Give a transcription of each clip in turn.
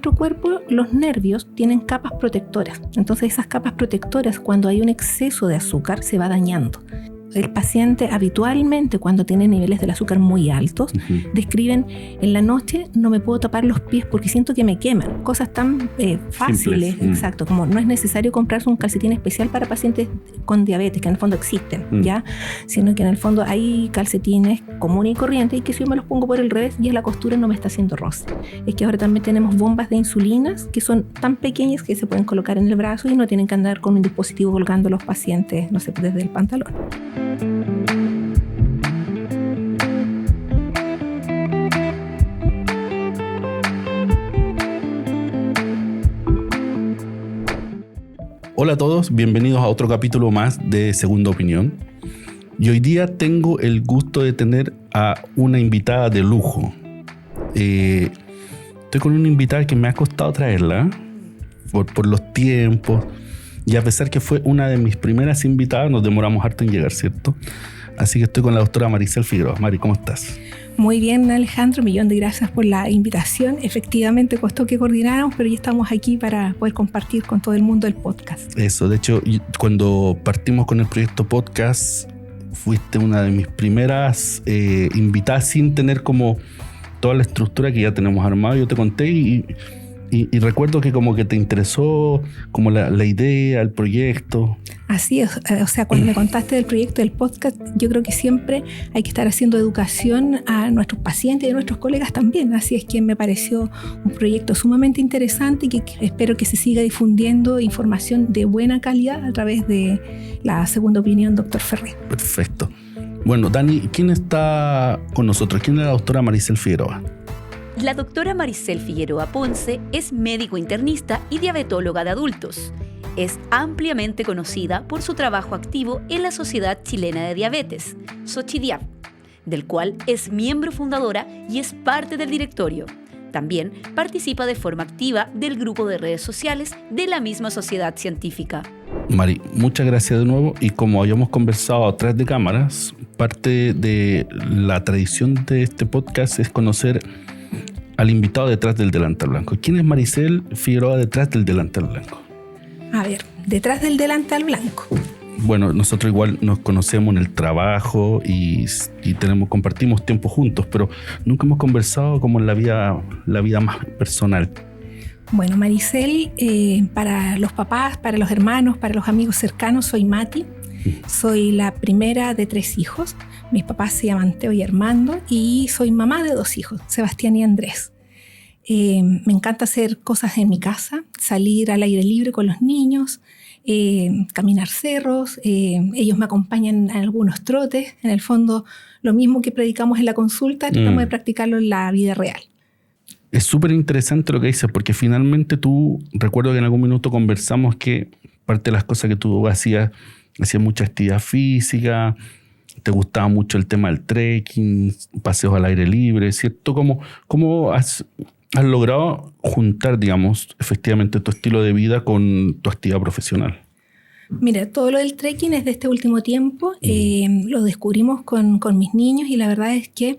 nuestro cuerpo los nervios tienen capas protectoras. Entonces esas capas protectoras, cuando hay un exceso de azúcar, se va dañando. El paciente habitualmente, cuando tiene niveles del azúcar muy altos, describen: en la noche no me puedo tapar los pies porque siento que me queman. Cosas tan fáciles, exacto, como no es necesario comprarse un calcetín especial para pacientes con diabetes, que en el fondo existen, ¿ya? Sino que en el fondo hay calcetines comunes y corrientes y que si yo me los pongo por el revés, ya la costura no me está haciendo roce. Es que ahora también tenemos bombas de insulinas que son tan pequeñas que se pueden colocar en el brazo y no tienen que andar con un dispositivo colgando a los pacientes, no sé, desde el pantalón. Hola a todos, bienvenidos a otro capítulo más de Segunda Opinión. Y hoy día tengo el gusto de tener a una invitada de lujo. Estoy con una invitada que me ha costado traerla por los tiempos. Y a pesar que fue una de mis primeras invitadas, nos demoramos harto en llegar, ¿cierto? Así que estoy con la doctora Maricel Figueroa. Mari, ¿cómo estás? Muy bien, Alejandro, millón de gracias por la invitación. Efectivamente costó que coordináramos, pero ya estamos aquí para poder compartir con todo el mundo el podcast. Eso, de hecho, cuando partimos con el proyecto podcast, fuiste una de mis primeras invitadas sin tener como toda la estructura que ya tenemos armada. Yo te conté y recuerdo que como que te interesó como la idea, el proyecto. Así es, o sea, cuando me contaste del proyecto del podcast, yo creo que siempre hay que estar haciendo educación a nuestros pacientes y a nuestros colegas también. Así es que me pareció un proyecto sumamente interesante y que espero que se siga difundiendo información de buena calidad a través de la Segunda Opinión, doctor Ferrer. Perfecto. Bueno, Dani, ¿quién está con nosotros? ¿Quién es la doctora Maricel Figueroa? La doctora Maricel Figueroa Ponce es médico internista y diabetóloga de adultos. Es ampliamente conocida por su trabajo activo en la Sociedad Chilena de Diabetes, SOCHIDIAB, del cual es miembro fundadora y es parte del directorio. También participa de forma activa del grupo de redes sociales de la misma sociedad científica. Mari, muchas gracias de nuevo. Y como habíamos conversado atrás de cámaras, parte de la tradición de este podcast es conocer al invitado detrás del delantal blanco. ¿Quién es Maricel Figueroa detrás del delantal blanco? A ver, detrás del delantal blanco. Bueno, nosotros igual nos conocemos en el trabajo y compartimos tiempo juntos, pero nunca hemos conversado como en la vida más personal. Bueno, Maricel, para los papás, para los hermanos, para los amigos cercanos, soy Mati. Soy la primera de 3 hijos. Mis papás se llaman Teo y Armando y soy mamá de 2 hijos, Sebastián y Andrés. Me encanta hacer cosas en mi casa, salir al aire libre con los niños, caminar cerros. Ellos me acompañan en algunos trotes. En el fondo, lo mismo que predicamos en la consulta, tratamos de practicarlo en la vida real. Es súper interesante lo que dices, porque finalmente recuerdo que en algún minuto conversamos que parte de las cosas que tú hacías mucha actividad física, te gustaba mucho el tema del trekking, paseos al aire libre, ¿cierto? ¿Cómo has logrado juntar, digamos, efectivamente tu estilo de vida con tu actividad profesional? Mira, todo lo del trekking es de este último tiempo. Lo descubrimos con mis niños y la verdad es que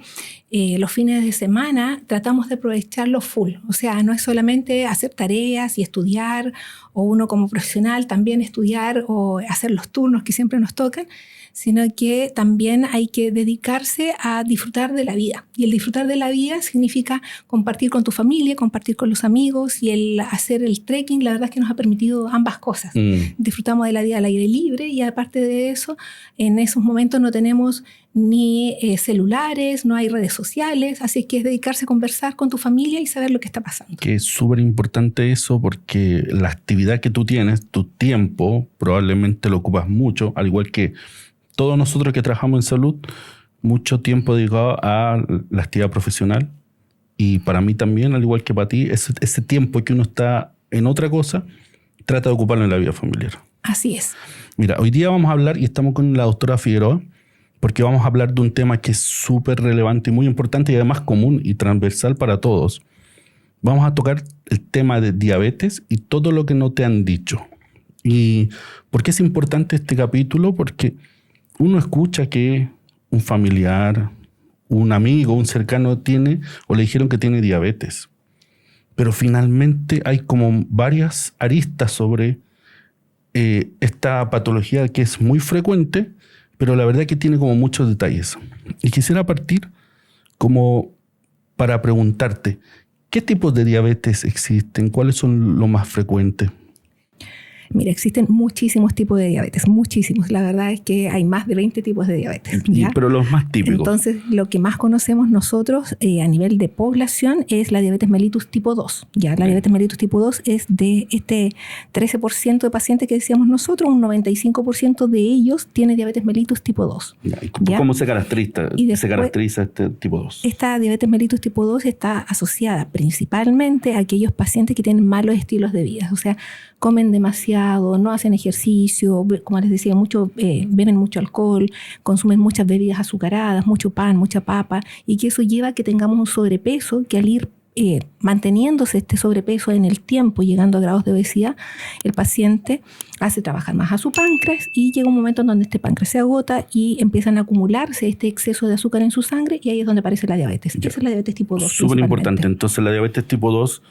los fines de semana tratamos de aprovecharlo full. O sea, no es solamente hacer tareas y estudiar, o uno como profesional también estudiar o hacer los turnos que siempre nos tocan, sino que también hay que dedicarse a disfrutar de la vida. Y el disfrutar de la vida significa compartir con tu familia, compartir con los amigos, y el hacer el trekking, la verdad es que nos ha permitido ambas cosas. Disfrutamos de la vida al aire libre y aparte de eso, en esos momentos no tenemos ni celulares, no hay redes sociales, así que es dedicarse a conversar con tu familia y saber lo que está pasando. Que es súper importante eso, porque la actividad que tú tienes, tu tiempo, probablemente lo ocupas mucho, al igual que todos nosotros que trabajamos en salud, mucho tiempo dedicado a la actividad profesional. Y para mí también, al igual que para ti, ese tiempo que uno está en otra cosa, trata de ocuparlo en la vida familiar. Así es. Mira, hoy día vamos a hablar, y estamos con la doctora Figueroa, porque vamos a hablar de un tema que es súper relevante y muy importante y además común y transversal para todos. Vamos a tocar el tema de diabetes y todo lo que no te han dicho. ¿Y por qué es importante este capítulo? Porque uno escucha que un familiar, un amigo, un cercano tiene o le dijeron que tiene diabetes. pero finalmente hay como varias aristas sobre esta patología que es muy frecuente, pero la verdad que tiene como muchos detalles. Y quisiera partir como para preguntarte, ¿qué tipos de diabetes existen? ¿Cuáles son los más frecuentes? Mira, existen muchísimos tipos de diabetes, muchísimos. La verdad es que hay más de 20 tipos de diabetes. ¿Ya? Pero los más típicos. Entonces, lo que más conocemos nosotros a nivel de población es la diabetes mellitus tipo 2. ¿Ya? La diabetes mellitus tipo 2 es de este 13% de pacientes que decíamos nosotros, un 95% de ellos tiene diabetes mellitus tipo 2. ¿Y cómo se caracteriza este tipo 2? Esta diabetes mellitus tipo 2 está asociada principalmente a aquellos pacientes que tienen malos estilos de vida. O sea, comen demasiado, no hacen ejercicio, como les decía, beben mucho alcohol, consumen muchas bebidas azucaradas, mucho pan, mucha papa, y que eso lleva a que tengamos un sobrepeso que al ir manteniéndose este sobrepeso en el tiempo, llegando a grados de obesidad, el paciente hace trabajar más a su páncreas y llega un momento en donde este páncreas se agota y empiezan a acumularse este exceso de azúcar en su sangre y ahí es donde aparece la diabetes. Esa es la diabetes tipo 2. Súper importante. Entonces la diabetes tipo 2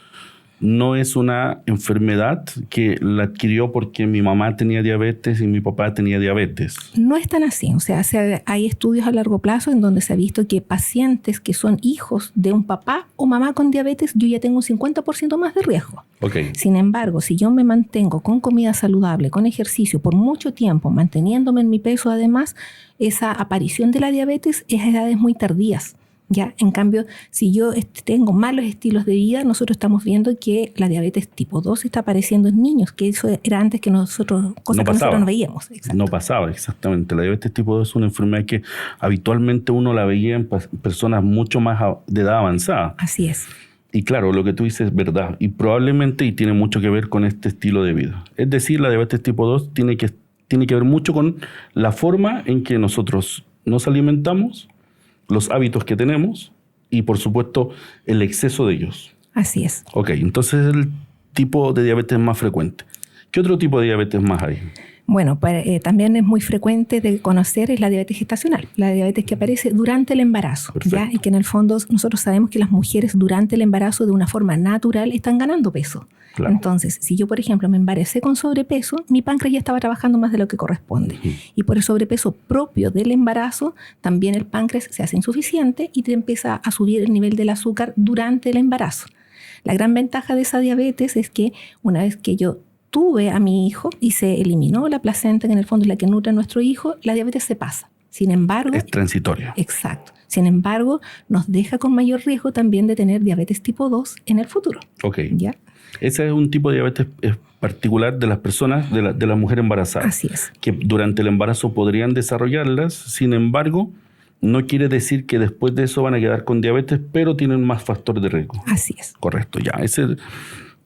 no es una enfermedad que la adquirió porque mi mamá tenía diabetes y mi papá tenía diabetes. No es tan así. O sea, hay estudios a largo plazo en donde se ha visto que pacientes que son hijos de un papá o mamá con diabetes, yo ya tengo un 50% más de riesgo. Okay. Sin embargo, si yo me mantengo con comida saludable, con ejercicio por mucho tiempo, manteniéndome en mi peso además, esa aparición de la diabetes es a edades muy tardías. ¿Ya? En cambio, si yo tengo malos estilos de vida, nosotros estamos viendo que la diabetes tipo 2 está apareciendo en niños, que eso era antes que nosotros, cosas que nosotros no veíamos. Exacto. No pasaba, exactamente. La diabetes tipo 2 es una enfermedad que habitualmente uno la veía en personas mucho más de edad avanzada. Así es. Y claro, lo que tú dices es verdad. Y probablemente y tiene mucho que ver con este estilo de vida. Es decir, la diabetes tipo 2 tiene que ver mucho con la forma en que nosotros nos alimentamos, los hábitos que tenemos y, por supuesto, el exceso de ellos. Así es. Ok, entonces es el tipo de diabetes más frecuente. ¿Qué otro tipo de diabetes más hay? Bueno, también es muy frecuente de conocer es la diabetes gestacional, la diabetes que aparece durante el embarazo, ¿ya? Y que en el fondo nosotros sabemos que las mujeres durante el embarazo de una forma natural están ganando peso. Claro. Entonces, si yo, por ejemplo, me embaracé con sobrepeso, mi páncreas ya estaba trabajando más de lo que corresponde. Y por el sobrepeso propio del embarazo, también el páncreas se hace insuficiente y te empieza a subir el nivel del azúcar durante el embarazo. La gran ventaja de esa diabetes es que una vez que yo tuve a mi hijo y se eliminó la placenta, que en el fondo es la que nutre a nuestro hijo, la diabetes se pasa. Sin embargo... Es transitoria. Exacto. Sin embargo, nos deja con mayor riesgo también de tener diabetes tipo 2 en el futuro. Ok. ¿Ya? Ese es un tipo de diabetes particular de las personas, de la mujer embarazada. Así es. Que durante el embarazo podrían desarrollarlas, sin embargo, no quiere decir que después de eso van a quedar con diabetes, pero tienen más factor de riesgo. Así es. Correcto, ya. Ese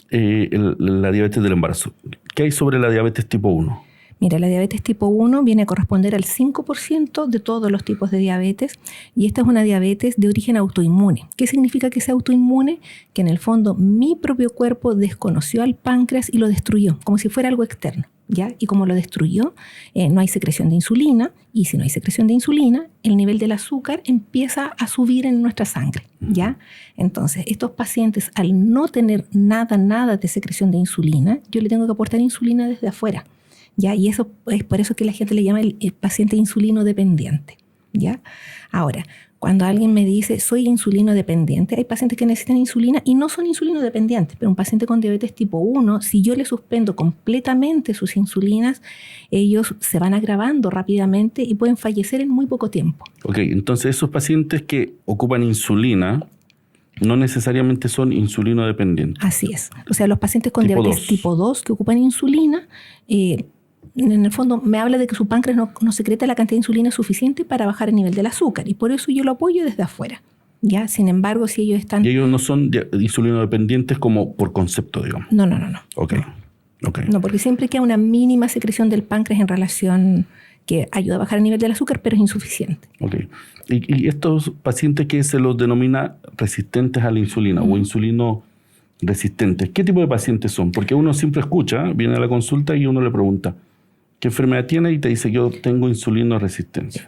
es la diabetes del embarazo. ¿Qué hay sobre la diabetes tipo 1? Mira, la diabetes tipo 1 viene a corresponder al 5% de todos los tipos de diabetes y esta es una diabetes de origen autoinmune. ¿Qué significa que sea autoinmune? Que en el fondo mi propio cuerpo desconoció al páncreas y lo destruyó, como si fuera algo externo, ¿ya? Y como lo destruyó, no hay secreción de insulina y si no hay secreción de insulina, el nivel del azúcar empieza a subir en nuestra sangre, ¿ya? Entonces, estos pacientes al no tener nada de secreción de insulina, yo le tengo que aportar insulina desde afuera. ¿Ya? Y eso es por eso que la gente le llama el paciente insulino dependiente, ¿ya? Ahora, cuando alguien me dice soy insulino dependiente, hay pacientes que necesitan insulina y no son insulino dependientes, pero un paciente con diabetes tipo 1, si yo le suspendo completamente sus insulinas, ellos se van agravando rápidamente y pueden fallecer en muy poco tiempo. Ok, entonces esos pacientes que ocupan insulina no necesariamente son insulino dependientes. Así es. O sea, los pacientes con diabetes tipo 2 que ocupan insulina, en el fondo me habla de que su páncreas no secreta la cantidad de insulina suficiente para bajar el nivel del azúcar y por eso yo lo apoyo desde afuera. ¿Ya? Sin embargo, si ellos están... Y ellos no son insulino dependientes como por concepto, digamos. No. Ok. No, porque siempre queda una mínima secreción del páncreas en relación que ayuda a bajar el nivel del azúcar, pero es insuficiente. Ok. Y estos pacientes que se los denomina resistentes a la insulina o insulino resistentes, ¿qué tipo de pacientes son? Porque uno siempre escucha, viene a la consulta y uno le pregunta, ¿qué enfermedad tiene? Y te dice, yo tengo insulino resistencia.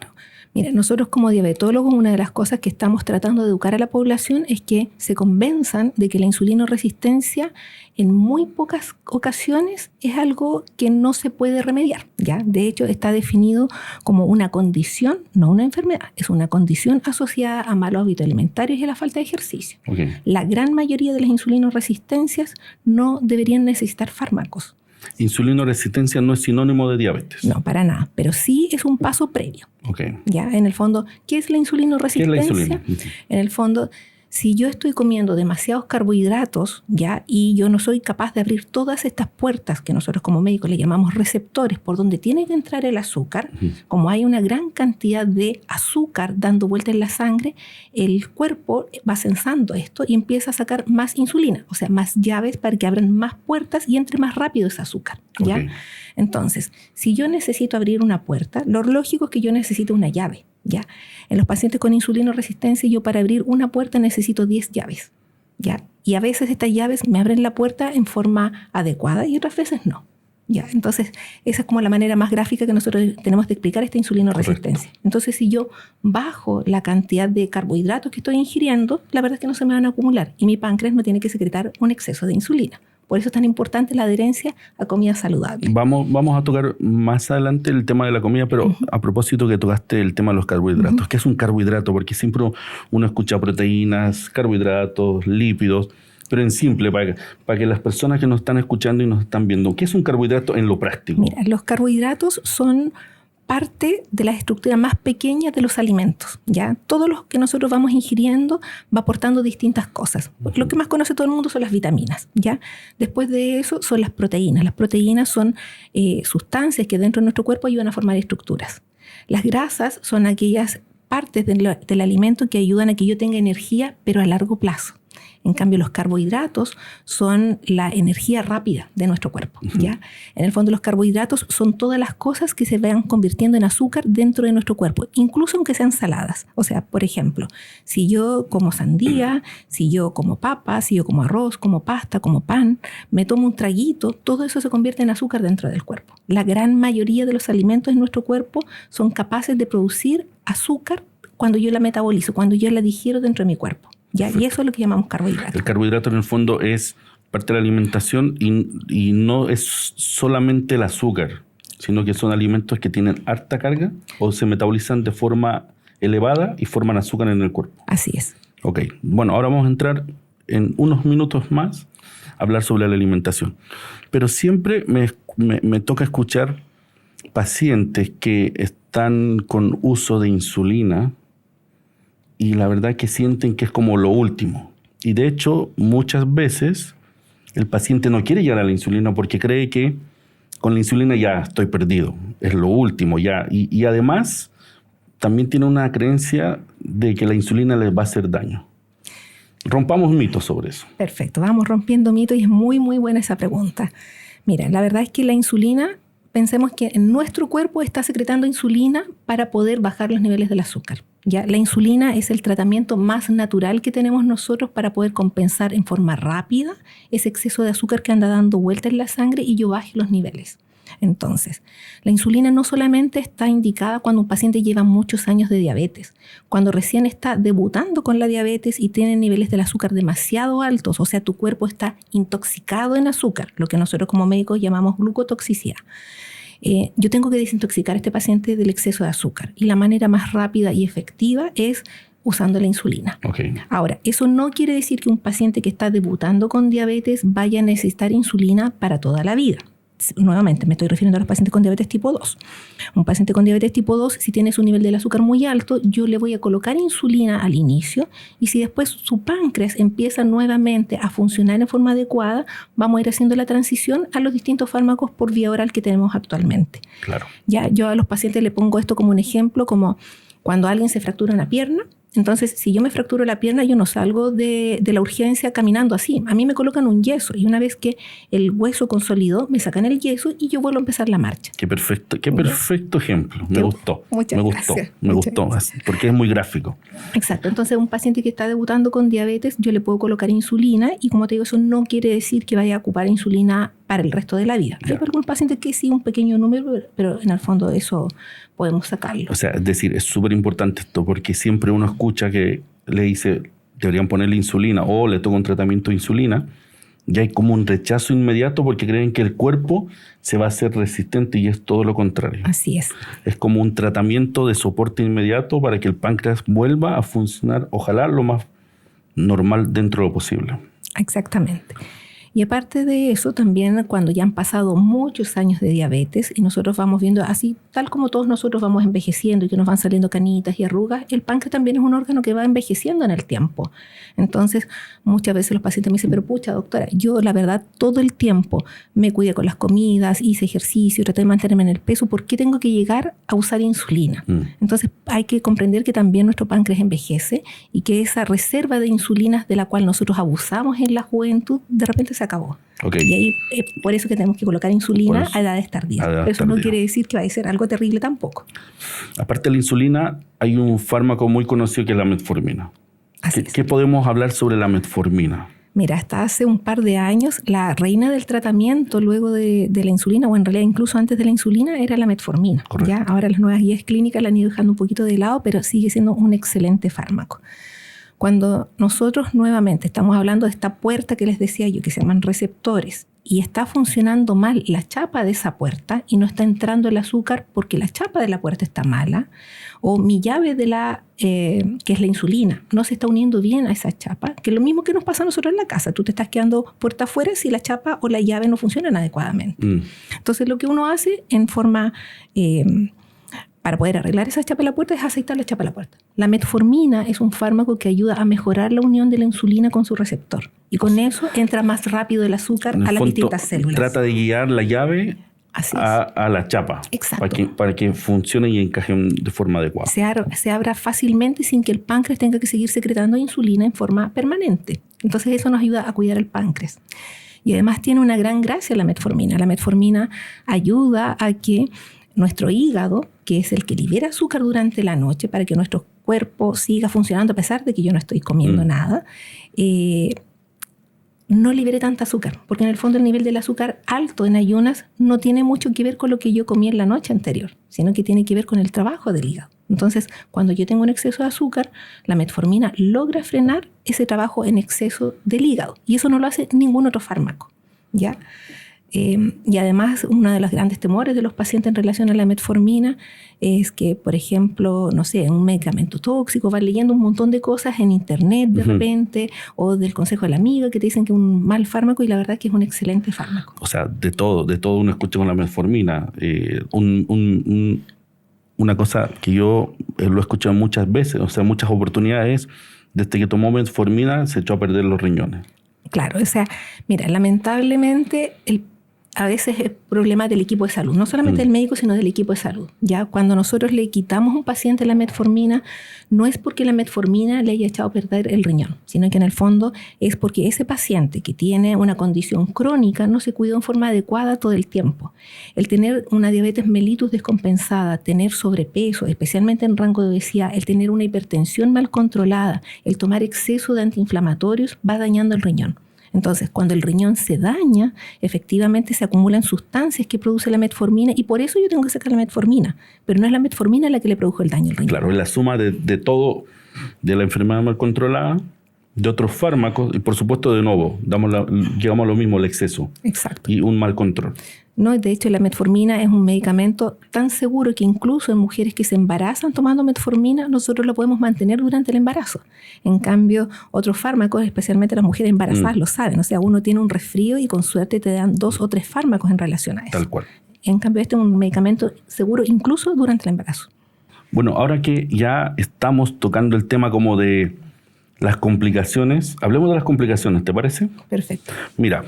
Mira, nosotros como diabetólogos, una de las cosas que estamos tratando de educar a la población es que se convenzan de que la insulinoresistencia en muy pocas ocasiones es algo que no se puede remediar, ¿ya? De hecho, está definido como una condición, no una enfermedad, es una condición asociada a malos hábitos alimentarios y a la falta de ejercicio. Okay. La gran mayoría de las insulinoresistencias no deberían necesitar fármacos. Insulinoresistencia no es sinónimo de diabetes. No, para nada, pero sí es un paso previo. Okay. Ya, en el fondo, ¿qué es la insulinoresistencia? ¿Qué es la insulina? En el fondo, si yo estoy comiendo demasiados carbohidratos, ya, y yo no soy capaz de abrir todas estas puertas que nosotros como médicos le llamamos receptores, por donde tiene que entrar el azúcar, como hay una gran cantidad de azúcar dando vuelta en la sangre, el cuerpo va sensando esto y empieza a sacar más insulina, o sea, más llaves para que abran más puertas y entre más rápido ese azúcar, ¿ya? Okay. Entonces, si yo necesito abrir una puerta, lo lógico es que yo necesito una llave, ¿ya? En los pacientes con insulinoresistencia, yo para abrir una puerta necesito 10 llaves, ¿ya? Y a veces estas llaves me abren la puerta en forma adecuada y otras veces no, ¿ya? Entonces, esa es como la manera más gráfica que nosotros tenemos de explicar esta insulinoresistencia. Correcto. Entonces, si yo bajo la cantidad de carbohidratos que estoy ingiriendo, la verdad es que no se me van a acumular y mi páncreas no tiene que secretar un exceso de insulina. Por eso es tan importante la adherencia a comida saludable. Vamos a tocar más adelante el tema de la comida, pero a propósito que tocaste el tema de los carbohidratos. ¿Qué es un carbohidrato? Porque siempre uno escucha proteínas, carbohidratos, lípidos, pero en simple, para que las personas que nos están escuchando y nos están viendo, ¿qué es un carbohidrato en lo práctico? Mira, los carbohidratos son parte de la estructura más pequeña de los alimentos, ¿ya? Todo lo que nosotros vamos ingiriendo va aportando distintas cosas. Lo que más conoce todo el mundo son las vitaminas, ¿ya? Después de eso son las proteínas. Las proteínas son sustancias que dentro de nuestro cuerpo ayudan a formar estructuras. Las grasas son aquellas partes del alimento que ayudan a que yo tenga energía, pero a largo plazo. En cambio, los carbohidratos son la energía rápida de nuestro cuerpo, ¿ya? En el fondo, los carbohidratos son todas las cosas que se van convirtiendo en azúcar dentro de nuestro cuerpo, incluso aunque sean saladas. O sea, por ejemplo, si yo como sandía, si yo como papa, si yo como arroz, como pasta, como pan, me tomo un traguito, todo eso se convierte en azúcar dentro del cuerpo. La gran mayoría de los alimentos en nuestro cuerpo son capaces de producir azúcar cuando yo la metabolizo, cuando yo la digiero dentro de mi cuerpo. ¿Ya? Y eso es lo que llamamos carbohidrato. El carbohidrato en el fondo es parte de la alimentación y no es solamente el azúcar, sino que son alimentos que tienen harta carga o se metabolizan de forma elevada y forman azúcar en el cuerpo. Así es. Ok, bueno, ahora vamos a entrar en unos minutos más a hablar sobre la alimentación. Pero siempre me toca escuchar pacientes que están con uso de insulina y la verdad es que sienten que es como lo último. Y de hecho, muchas veces el paciente no quiere llegar a la insulina porque cree que con la insulina ya estoy perdido, es lo último ya. Y además, también tiene una creencia de que la insulina les va a hacer daño. Rompamos mitos sobre eso. Perfecto, vamos rompiendo mitos y es muy, muy buena esa pregunta. Mira, la verdad es que la insulina, pensemos que en nuestro cuerpo está secretando insulina para poder bajar los niveles del azúcar. ¿Ya? La insulina es el tratamiento más natural que tenemos nosotros para poder compensar en forma rápida ese exceso de azúcar que anda dando vuelta en la sangre y yo baje los niveles. Entonces, la insulina no solamente está indicada cuando un paciente lleva muchos años de diabetes, cuando recién está debutando con la diabetes y tiene niveles del azúcar demasiado altos, o sea, tu cuerpo está intoxicado en azúcar, lo que nosotros como médicos llamamos glucotoxicidad. Yo tengo que desintoxicar a este paciente del exceso de azúcar y la manera más rápida y efectiva es usando la insulina. Okay. Ahora, eso no quiere decir que un paciente que está debutando con diabetes vaya a necesitar insulina para toda la vida. Nuevamente, me estoy refiriendo a los pacientes con diabetes tipo 2. Un paciente con diabetes tipo 2, si tiene su nivel del azúcar muy alto, yo le voy a colocar insulina al inicio y si después su páncreas empieza nuevamente a funcionar en forma adecuada, vamos a ir haciendo la transición a los distintos fármacos por vía oral que tenemos actualmente. Claro. Ya, yo a los pacientes le pongo esto como un ejemplo, como cuando alguien se fractura una pierna. Entonces, si yo me fracturo la pierna, yo no salgo de la urgencia caminando así. A mí me colocan un yeso y una vez que el hueso consolidó, me sacan el yeso y yo vuelvo a empezar la marcha. Qué perfecto ejemplo. Me gustó. Muchas gracias. Me gustó, porque es muy gráfico. Exacto. Entonces, un paciente que está debutando con diabetes, yo le puedo colocar insulina y como te digo, eso no quiere decir que vaya a ocupar insulina para el resto de la vida. Hay algunos pacientes que sí, un pequeño número, pero en el fondo eso podemos sacarlo. O sea, es decir, es súper importante esto porque siempre uno escucha que le dice, deberían ponerle insulina o le toca un tratamiento de insulina y hay como un rechazo inmediato porque creen que el cuerpo se va a hacer resistente y es todo lo contrario. Así es. Es como un tratamiento de soporte inmediato para que el páncreas vuelva a funcionar, ojalá lo más normal dentro de lo posible. Exactamente. Y aparte de eso, también cuando ya han pasado muchos años de diabetes y nosotros vamos viendo así, tal como todos nosotros vamos envejeciendo y que nos van saliendo canitas y arrugas, el páncreas también es un órgano que va envejeciendo en el tiempo. Entonces, muchas veces los pacientes me dicen, pero pucha, doctora, yo la verdad todo el tiempo me cuidé con las comidas, hice ejercicio, traté de mantenerme en el peso, ¿por qué tengo que llegar a usar insulina? Entonces, hay que comprender que también nuestro páncreas envejece y que esa reserva de insulinas de la cual nosotros abusamos en la juventud, de repente se acabó. Okay. Y ahí por eso que tenemos que colocar insulina a edades tardías. Pero eso no quiere decir que vaya a ser algo terrible tampoco. Aparte de la insulina, hay un fármaco muy conocido que es la metformina. ¿Qué podemos hablar sobre la metformina? Mira, hasta hace un par de años, la reina del tratamiento luego de la insulina, o en realidad incluso antes de la insulina, era la metformina. ¿Ya? Ahora las nuevas guías clínicas la han ido dejando un poquito de lado, pero sigue siendo un excelente fármaco. Cuando nosotros nuevamente estamos hablando de esta puerta que les decía yo, que se llaman receptores, y está funcionando mal la chapa de esa puerta y no está entrando el azúcar porque la chapa de la puerta está mala, o mi llave de que es la insulina, no se está uniendo bien a esa chapa, que es lo mismo que nos pasa a nosotros en la casa. Tú te estás quedando puerta afuera si la chapa o la llave no funcionan adecuadamente. Entonces lo que uno hace en forma... para poder arreglar esa chapa de la puerta es aceitar la chapa de la puerta. La metformina es un fármaco que ayuda a mejorar la unión de la insulina con su receptor. Y con eso entra más rápido el azúcar a las distintas células. Trata de guiar la llave a la chapa. Exacto. Para que funcione y encaje de forma adecuada. Se abra fácilmente sin que el páncreas tenga que seguir secretando insulina en forma permanente. Entonces eso nos ayuda a cuidar el páncreas. Y además tiene una gran gracia la metformina. La metformina ayuda a que nuestro hígado, que es el que libera azúcar durante la noche para que nuestro cuerpo siga funcionando a pesar de que yo no estoy comiendo nada, no libere tanta azúcar, porque en el fondo el nivel del azúcar alto en ayunas no tiene mucho que ver con lo que yo comí en la noche anterior, sino que tiene que ver con el trabajo del hígado. Entonces, cuando yo tengo un exceso de azúcar, la metformina logra frenar ese trabajo en exceso del hígado, y eso no lo hace ningún otro fármaco, ¿ya? Y además, uno de los grandes temores de los pacientes en relación a la metformina es que, por ejemplo, no sé, un medicamento tóxico, van leyendo un montón de cosas en internet de repente, o del consejo de la amiga que te dicen que es un mal fármaco, y la verdad es que es un excelente fármaco. O sea, de todo uno escucha con la metformina. Una cosa que yo lo he escuchado muchas veces, o sea, muchas oportunidades, desde que tomó metformina se echó a perder los riñones. Claro, o sea, mira, lamentablemente a veces es problema del equipo de salud, no solamente del médico, sino del equipo de salud. Ya cuando nosotros le quitamos a un paciente la metformina, no es porque la metformina le haya echado a perder el riñón, sino que en el fondo es porque ese paciente que tiene una condición crónica no se cuidó en forma adecuada todo el tiempo. El tener una diabetes mellitus descompensada, tener sobrepeso, especialmente en rango de obesidad, el tener una hipertensión mal controlada, el tomar exceso de antiinflamatorios va dañando el riñón. Entonces, cuando el riñón se daña, efectivamente se acumulan sustancias que produce la metformina, y por eso yo tengo que sacar la metformina. Pero no es la metformina la que le produjo el daño al riñón. Claro, es la suma de todo, de la enfermedad mal controlada, de otros fármacos, y por supuesto, de nuevo, llegamos a lo mismo, el exceso. Exacto. Y un mal control. No, de hecho, la metformina es un medicamento tan seguro que incluso en mujeres que se embarazan tomando metformina, nosotros lo podemos mantener durante el embarazo. En cambio, otros fármacos, especialmente las mujeres embarazadas, lo saben. O sea, uno tiene un resfrío y con suerte te dan 2 o 3 fármacos en relación a eso. Tal cual. En cambio, este es un medicamento seguro incluso durante el embarazo. Bueno, ahora que ya estamos tocando el tema como de las complicaciones, hablemos de las complicaciones, ¿te parece? Perfecto. Mira,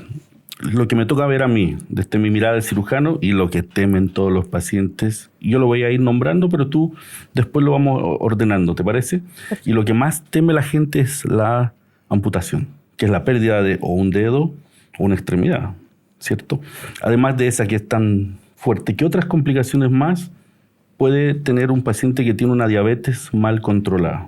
lo que me toca ver a mí, desde mi mirada de cirujano, y lo que temen todos los pacientes, yo lo voy a ir nombrando, pero tú después lo vamos ordenando, ¿te parece? Perfecto. Y lo que más teme la gente es la amputación, que es la pérdida de o un dedo o una extremidad, ¿cierto? Además de esa que es tan fuerte, ¿qué otras complicaciones más puede tener un paciente que tiene una diabetes mal controlada?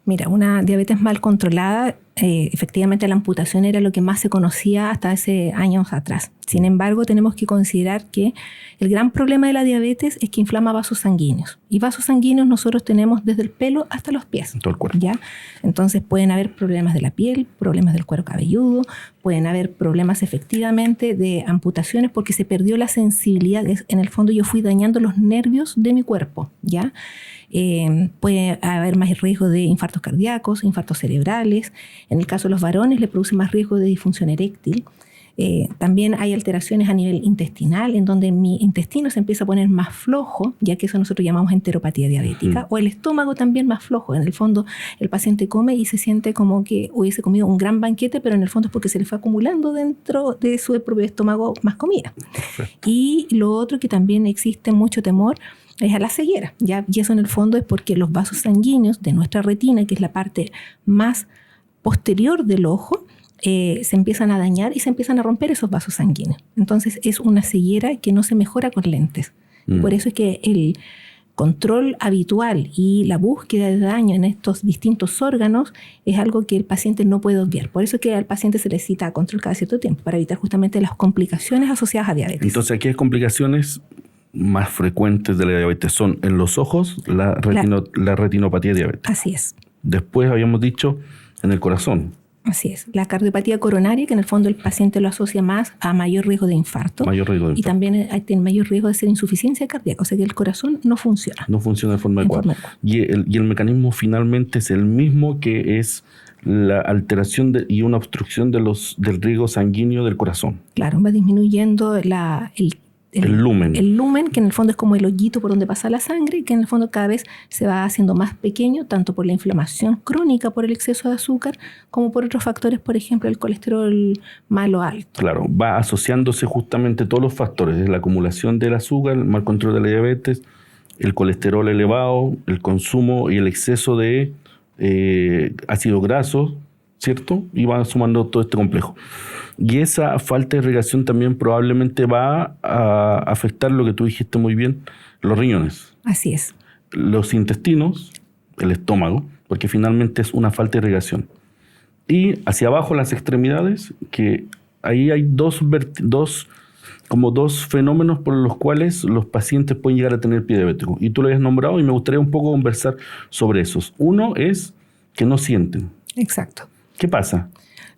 Mira, una diabetes mal controlada efectivamente la amputación era lo que más se conocía hasta hace años atrás. Sin embargo, tenemos que considerar que el gran problema de la diabetes es que inflama vasos sanguíneos. Y vasos sanguíneos nosotros tenemos desde el pelo hasta los pies. Todo el cuerpo. ¿Ya? Entonces pueden haber problemas de la piel, problemas del cuero cabelludo, pueden haber problemas efectivamente de amputaciones porque se perdió la sensibilidad. En el fondo yo fui dañando los nervios de mi cuerpo, ¿ya? Puede haber más riesgo de infartos cardíacos, infartos cerebrales. En el caso de los varones le produce más riesgo de disfunción eréctil. También hay alteraciones a nivel intestinal, en donde mi intestino se empieza a poner más flojo, ya que eso nosotros llamamos enteropatía diabética, o el estómago también más flojo. En el fondo, el paciente come y se siente como que hubiese comido un gran banquete, pero en el fondo es porque se le fue acumulando dentro de su propio estómago más comida. Y lo otro que también existe mucho temor es a la ceguera, ¿ya? Y eso en el fondo es porque los vasos sanguíneos de nuestra retina, que es la parte más posterior del ojo, se empiezan a dañar y se empiezan a romper esos vasos sanguíneos. Entonces es una ceguera que no se mejora con lentes. Por eso es que el control habitual y la búsqueda de daño en estos distintos órganos es algo que el paciente no puede obviar. Por eso es que al paciente se le cita a control cada cierto tiempo, para evitar justamente las complicaciones asociadas a diabetes. Entonces, aquí hay complicaciones más frecuentes de la diabetes. Son en los ojos, la retinopatía diabética. Así es. Después habíamos dicho en el corazón. Así es. La cardiopatía coronaria, que en el fondo el paciente lo asocia más a mayor riesgo de infarto. Mayor riesgo de infarto. Y también tiene mayor riesgo de ser insuficiencia cardíaca, o sea que el corazón no funciona. No funciona de forma adecuada. Y el mecanismo finalmente es el mismo, que es la alteración y una obstrucción del riego sanguíneo del corazón. Claro, va disminuyendo el lumen. El lumen, que en el fondo es como el hoyito por donde pasa la sangre, que en el fondo cada vez se va haciendo más pequeño, tanto por la inflamación crónica por el exceso de azúcar, como por otros factores, por ejemplo, el colesterol malo alto. Claro, va asociándose justamente todos los factores, la acumulación del azúcar, el mal control de la diabetes, el colesterol elevado, el consumo y el exceso de ácidos grasos, ¿cierto? Y va sumando todo este complejo. Y esa falta de irrigación también probablemente va a afectar lo que tú dijiste muy bien, los riñones. Así es. Los intestinos, el estómago, porque finalmente es una falta de irrigación. Y hacia abajo las extremidades, que ahí hay dos fenómenos por los cuales los pacientes pueden llegar a tener pie diabético. Y tú lo habías nombrado y me gustaría un poco conversar sobre esos. Uno es que no sienten. Exacto. ¿Qué pasa?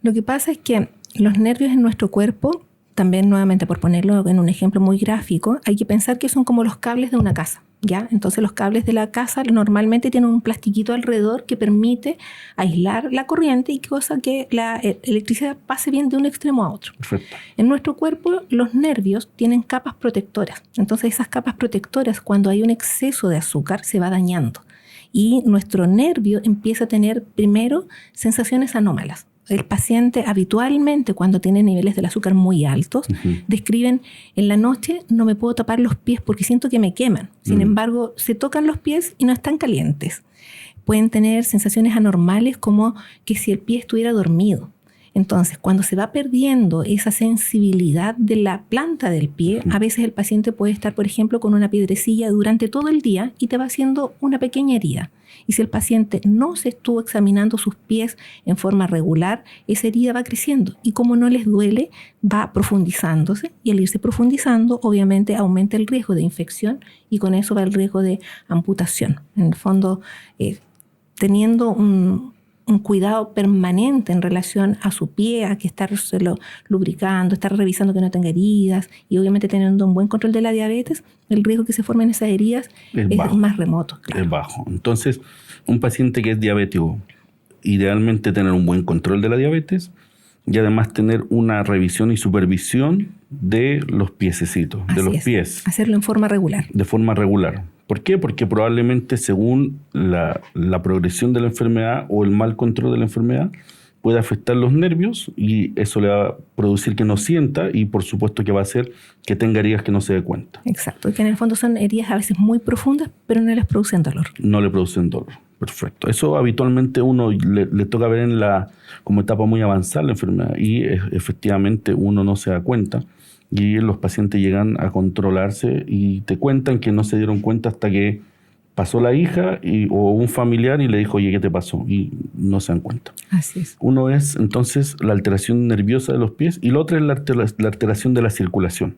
Lo que pasa es que los nervios en nuestro cuerpo, también nuevamente por ponerlo en un ejemplo muy gráfico, hay que pensar que son como los cables de una casa, ¿ya? Entonces los cables de la casa normalmente tienen un plastiquito alrededor que permite aislar la corriente y cosa que la electricidad pase bien de un extremo a otro. Perfecto. En nuestro cuerpo los nervios tienen capas protectoras. Entonces esas capas protectoras, cuando hay un exceso de azúcar, se va dañando. Y nuestro nervio empieza a tener primero sensaciones anómalas. El paciente habitualmente, cuando tiene niveles del azúcar muy altos, describen: en la noche no me puedo tapar los pies porque siento que me queman. Sin embargo, se tocan los pies y no están calientes. Pueden tener sensaciones anormales como que si el pie estuviera dormido. Entonces, cuando se va perdiendo esa sensibilidad de la planta del pie, a veces el paciente puede estar, por ejemplo, con una piedrecilla durante todo el día y te va haciendo una pequeña herida. Y si el paciente no se estuvo examinando sus pies en forma regular, esa herida va creciendo. Y como no les duele, va profundizándose. Y al irse profundizando, obviamente aumenta el riesgo de infección y con eso va el riesgo de amputación. En el fondo, teniendo un cuidado permanente en relación a su pie, a que estárselo lubricando, estar revisando que no tenga heridas y obviamente teniendo un buen control de la diabetes, el riesgo que se formen esas heridas es más remoto. Claro. Es bajo. Entonces, un paciente que es diabético, idealmente tener un buen control de la diabetes y además tener una revisión y supervisión de los piececitos, de los pies. Hacerlo en forma regular. De forma regular. ¿Por qué? Porque probablemente según la progresión de la enfermedad o el mal control de la enfermedad puede afectar los nervios y eso le va a producir que no sienta y por supuesto que va a hacer que tenga heridas que no se dé cuenta. Exacto, y que en el fondo son heridas a veces muy profundas, pero no les producen dolor. No le producen dolor, perfecto. Eso habitualmente uno le toca ver como etapa muy avanzada la enfermedad y efectivamente uno no se da cuenta. Y los pacientes llegan a controlarse y te cuentan que no se dieron cuenta hasta que pasó la hija o un familiar y le dijo, oye, ¿qué te pasó? Y no se dan cuenta. Así es. Uno es entonces la alteración nerviosa de los pies y la otra es la alteración de la circulación.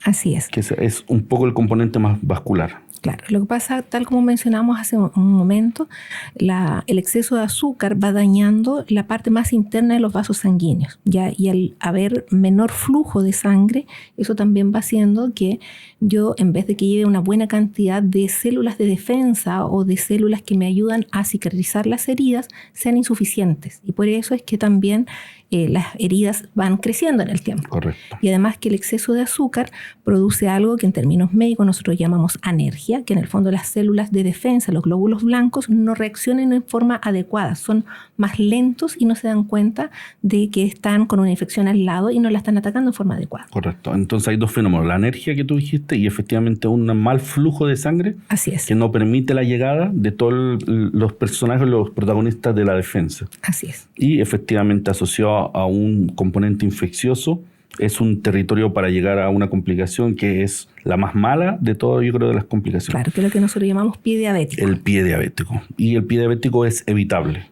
Así es. Que es un poco el componente más vascular. Claro, lo que pasa, tal como mencionamos hace un momento, el exceso de azúcar va dañando la parte más interna de los vasos sanguíneos, ¿ya? Y al haber menor flujo de sangre, eso también va haciendo que yo, en vez de que lleve una buena cantidad de células de defensa o de células que me ayudan a cicatrizar las heridas, sean insuficientes. Y por eso es que también las heridas van creciendo en el tiempo. Correcto. Y además que el exceso de azúcar produce algo que en términos médicos nosotros llamamos anergia, que en el fondo las células de defensa, los glóbulos blancos, no reaccionan en forma adecuada, son más lentos y no se dan cuenta de que están con una infección al lado y no la están atacando en forma adecuada. Correcto. Entonces hay dos fenómenos, la anergia que tú dijiste y efectivamente un mal flujo de sangre. Así es. Que no permite la llegada de todos los personajes, los protagonistas de la defensa. Así es. Y efectivamente asociado a un componente infeccioso, es un territorio para llegar a una complicación que es la más mala de todo, yo creo, de las complicaciones. Claro, que es lo que nosotros llamamos pie diabético. El pie diabético. Y el pie diabético es evitable.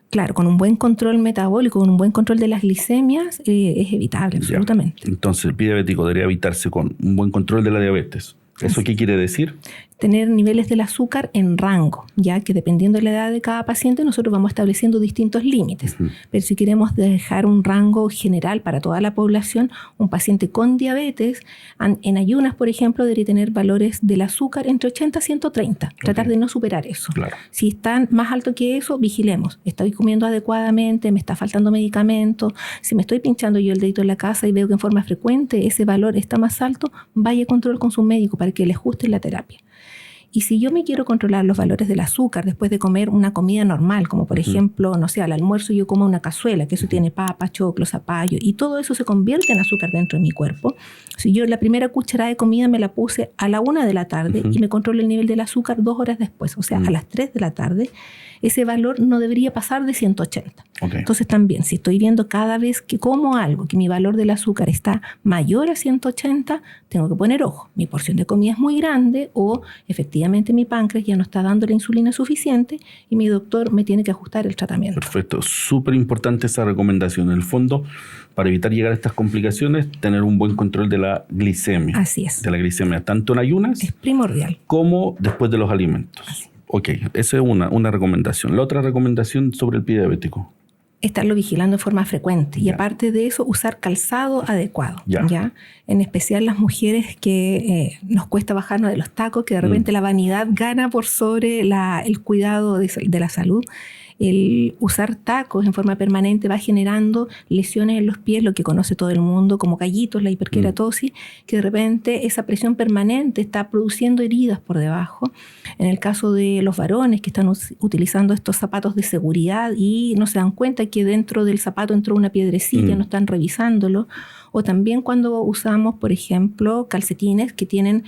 Claro, con un buen control metabólico, con un buen control de las glicemias, es evitable, absolutamente. Ya. Entonces, el pie diabético debería evitarse con un buen control de la diabetes. ¿Eso qué quiere decir? Tener niveles del azúcar en rango, ya que dependiendo de la edad de cada paciente nosotros vamos estableciendo distintos límites. Pero si queremos dejar un rango general para toda la población, un paciente con diabetes en ayunas, por ejemplo, debería tener valores del azúcar entre 80 y 130. Tratar de no superar eso. Claro. Si están más alto que eso, vigilemos. Estoy comiendo adecuadamente, me está faltando medicamento. Si me estoy pinchando yo el dedito en la casa y veo que en forma frecuente ese valor está más alto, vaya a control con su médico para que le ajuste la terapia. Y si yo me quiero controlar los valores del azúcar después de comer una comida normal, como por ejemplo, no sé, al almuerzo yo como una cazuela, que eso tiene papa, choclo, zapallo, y todo eso se convierte en azúcar dentro de mi cuerpo. Si yo la primera cucharada de comida me la puse a la 1 de la tarde y me controlo el nivel del azúcar 2 horas después, o sea, a las 3 de la tarde, ese valor no debería pasar de 180. Entonces también, si estoy viendo cada vez que como algo, que mi valor del azúcar está mayor a 180, tengo que poner ojo. Mi porción de comida es muy grande o efectivamente mi páncreas ya no está dando la insulina suficiente y mi doctor me tiene que ajustar el tratamiento. Perfecto. Súper importante esa recomendación. En el fondo, para evitar llegar a estas complicaciones, tener un buen control de la glicemia. Así es. De la glicemia, tanto en ayunas es primordial, como después de los alimentos. Así. Ok, esa es una recomendación. La otra recomendación sobre el pie diabético. Estarlo vigilando de forma frecuente. Y aparte de eso, usar calzado adecuado. ¿Ya? En especial las mujeres que nos cuesta bajarnos de los tacos, que de repente la vanidad gana por sobre el cuidado de la salud. El usar tacos en forma permanente va generando lesiones en los pies, lo que conoce todo el mundo como callitos, la hiperkeratosis, que de repente esa presión permanente está produciendo heridas por debajo. En el caso de los varones que están utilizando estos zapatos de seguridad y no se dan cuenta que dentro del zapato entró una piedrecilla, no están revisándolo. O también cuando usamos, por ejemplo, calcetines que tienen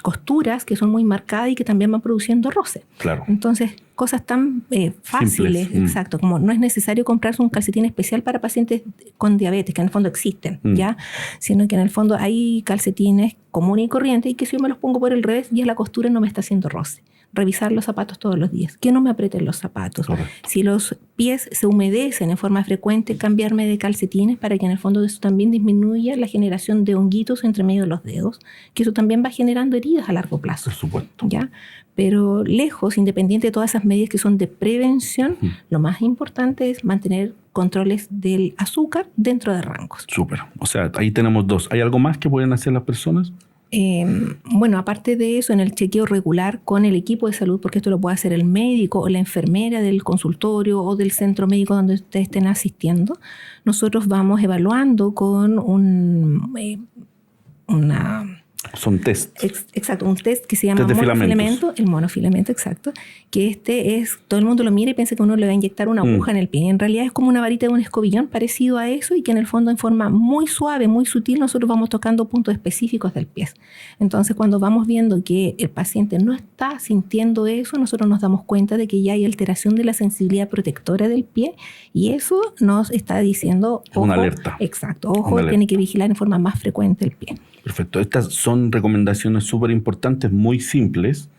costuras que son muy marcadas y que también van produciendo roce. Claro. Entonces, cosas tan fáciles, exacto, como no es necesario comprarse un calcetín especial para pacientes con diabetes, que en el fondo existen, ¿ya? Sino que en el fondo hay calcetines comunes y corrientes y que si yo me los pongo por el revés, ya la costura no me está haciendo roce. Revisar los zapatos todos los días, que no me aprieten los zapatos. Correcto. Si los pies se humedecen en forma frecuente, cambiarme de calcetines para que en el fondo eso también disminuya la generación de honguitos entre medio de los dedos, que eso también va generando heridas a largo plazo. Por supuesto. ¿Ya? Pero lejos, independiente de todas esas medidas que son de prevención, lo más importante es mantener controles del azúcar dentro de rangos. Súper. O sea, ahí tenemos dos. ¿Hay algo más que pueden hacer las personas? Bueno, aparte de eso, en el chequeo regular con el equipo de salud, porque esto lo puede hacer el médico o la enfermera del consultorio o del centro médico donde ustedes estén asistiendo, nosotros vamos evaluando con Son test. Exacto, un test que se llama monofilamento, el monofilamento, exacto, que todo el mundo lo mira y piensa que uno le va a inyectar una aguja en el pie, y en realidad es como una varita de un escobillón parecido a eso, y que en el fondo en forma muy suave, muy sutil, nosotros vamos tocando puntos específicos del pie. Entonces cuando vamos viendo que el paciente no está sintiendo eso, nosotros nos damos cuenta de que ya hay alteración de la sensibilidad protectora del pie, y eso nos está diciendo, ojo, una alerta. Exacto, ojo, tiene que vigilar en forma más frecuente el pie. Perfecto. Estas son recomendaciones súper importantes, muy simples,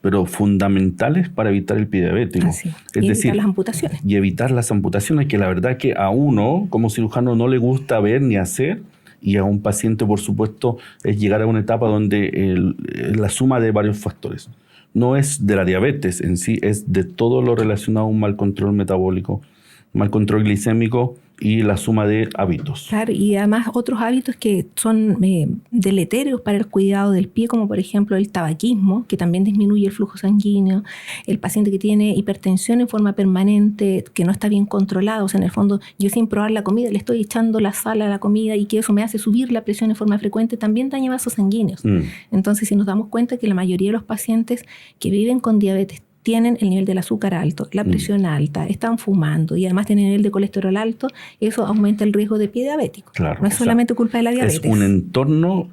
pero fundamentales para evitar el pie diabético. Así. Es decir, evitar las amputaciones. Y evitar las amputaciones, que la verdad que a uno, como cirujano, no le gusta ver ni hacer, y a un paciente, por supuesto, es llegar a una etapa donde la suma de varios factores. No es de la diabetes en sí, es de todo lo relacionado a un mal control metabólico, mal control glicémico y la suma de hábitos. Claro, y además otros hábitos que son deleterios para el cuidado del pie, como por ejemplo el tabaquismo, que también disminuye el flujo sanguíneo, el paciente que tiene hipertensión en forma permanente, que no está bien controlado, o sea, en el fondo yo sin probar la comida le estoy echando la sal a la comida y que eso me hace subir la presión en forma frecuente, también daña vasos sanguíneos. Entonces, si nos damos cuenta que la mayoría de los pacientes que viven con diabetes tienen el nivel del azúcar alto, la presión alta, están fumando y además tienen el nivel de colesterol alto, eso aumenta el riesgo de pie diabético. Claro, no es solamente culpa de la diabetes. Es un entorno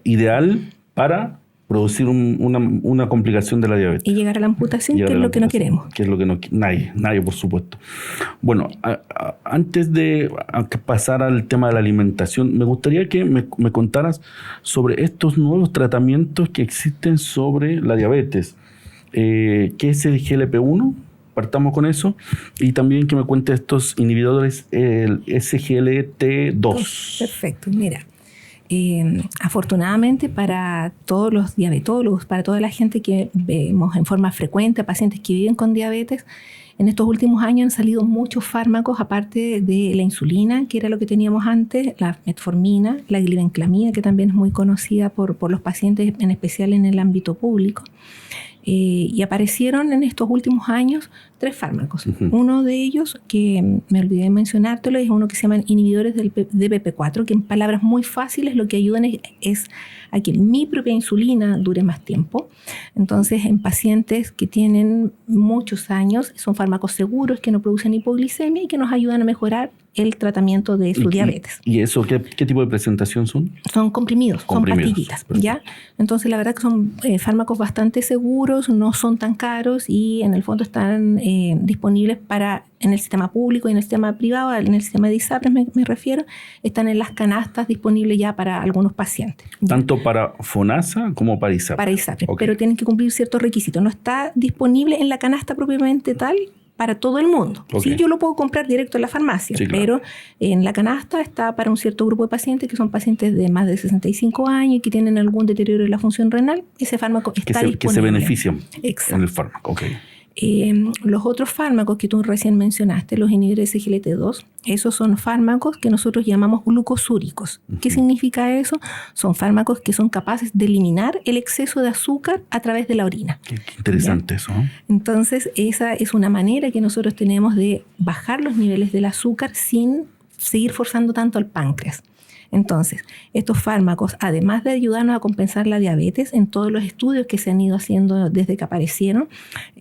ideal para producir una complicación de la diabetes. Y llegar a la amputación, que es lo que no queremos. Que es lo que no nadie, por supuesto. Bueno, antes de pasar al tema de la alimentación, me gustaría que me contaras sobre estos nuevos tratamientos que existen sobre la diabetes. ¿Qué es el GLP-1? Partamos con eso. Y también que me cuente estos inhibidores, el SGLT2. Perfecto, mira. Afortunadamente para todos los diabetólogos, para toda la gente que vemos en forma frecuente, pacientes que viven con diabetes, en estos últimos años han salido muchos fármacos, aparte de la insulina, que era lo que teníamos antes, la metformina, la glibenclamida, que también es muy conocida por los pacientes, en especial en el ámbito público. Y aparecieron en estos últimos años 3 fármacos. Uno de ellos, que me olvidé de mencionártelo, es uno que se llaman inhibidores del DPP4, que en palabras muy fáciles lo que ayudan es a que mi propia insulina dure más tiempo. Entonces, en pacientes que tienen muchos años, son fármacos seguros que no producen hipoglicemia y que nos ayudan a mejorar el tratamiento de su diabetes. ¿Y eso qué tipo de presentación son? Son comprimidos, son pastillitas, ¿ya? Entonces, la verdad que son fármacos bastante seguros, no son tan caros y en el fondo están disponibles en el sistema público y en el sistema privado, en el sistema de ISAPRES me refiero, están en las canastas disponibles ya para algunos pacientes. ¿Ya? Tanto para FONASA como para ISAPRES. Para ISAPRES, pero tienen que cumplir ciertos requisitos. No está disponible en la canasta propiamente tal para todo el mundo. Sí, yo lo puedo comprar directo en la farmacia, sí, claro, pero en la canasta está para un cierto grupo de pacientes que son pacientes de más de 65 años y que tienen algún deterioro de la función renal. Ese fármaco está disponible. Que se benefician en el fármaco. Los otros fármacos que tú recién mencionaste, los inhibidores SGLT2, esos son fármacos que nosotros llamamos glucosúricos. ¿Qué significa eso? Son fármacos que son capaces de eliminar el exceso de azúcar a través de la orina. Qué interesante eso. Entonces, esa es una manera que nosotros tenemos de bajar los niveles del azúcar sin seguir forzando tanto al páncreas. Entonces, estos fármacos, además de ayudarnos a compensar la diabetes, en todos los estudios que se han ido haciendo desde que aparecieron,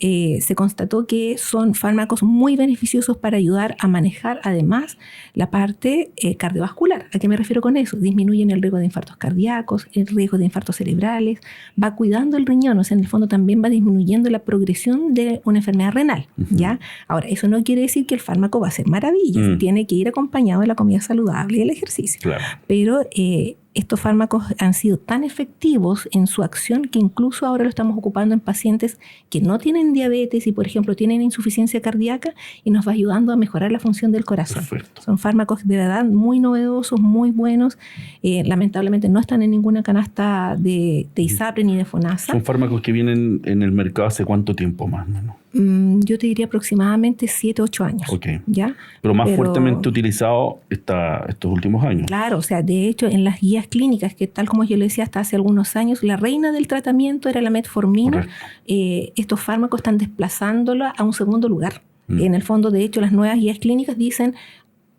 se constató que son fármacos muy beneficiosos para ayudar a manejar además la parte cardiovascular. ¿A qué me refiero con eso? Disminuyen el riesgo de infartos cardíacos, el riesgo de infartos cerebrales, va cuidando el riñón, o sea, en el fondo también va disminuyendo la progresión de una enfermedad renal, ¿ya? Ahora, eso no quiere decir que el fármaco va a ser maravilla, tiene que ir acompañado de la comida saludable y el ejercicio. Claro. Pero estos fármacos han sido tan efectivos en su acción que incluso ahora lo estamos ocupando en pacientes que no tienen diabetes y, por ejemplo, tienen insuficiencia cardíaca y nos va ayudando a mejorar la función del corazón. Perfecto. Son fármacos de verdad muy novedosos, muy buenos. Lamentablemente no están en ninguna canasta de ISAPRES ni de FONASA. ¿Son fármacos que vienen en el mercado hace cuánto tiempo más o menos? Yo te diría aproximadamente 7 u 8 años. ¿Ya? Pero fuertemente utilizado estos últimos años. Claro, o sea, de hecho, en las guías clínicas, que tal como yo le decía hasta hace algunos años, la reina del tratamiento era la metformina. Estos fármacos están desplazándola a un segundo lugar. En el fondo, de hecho, las nuevas guías clínicas dicen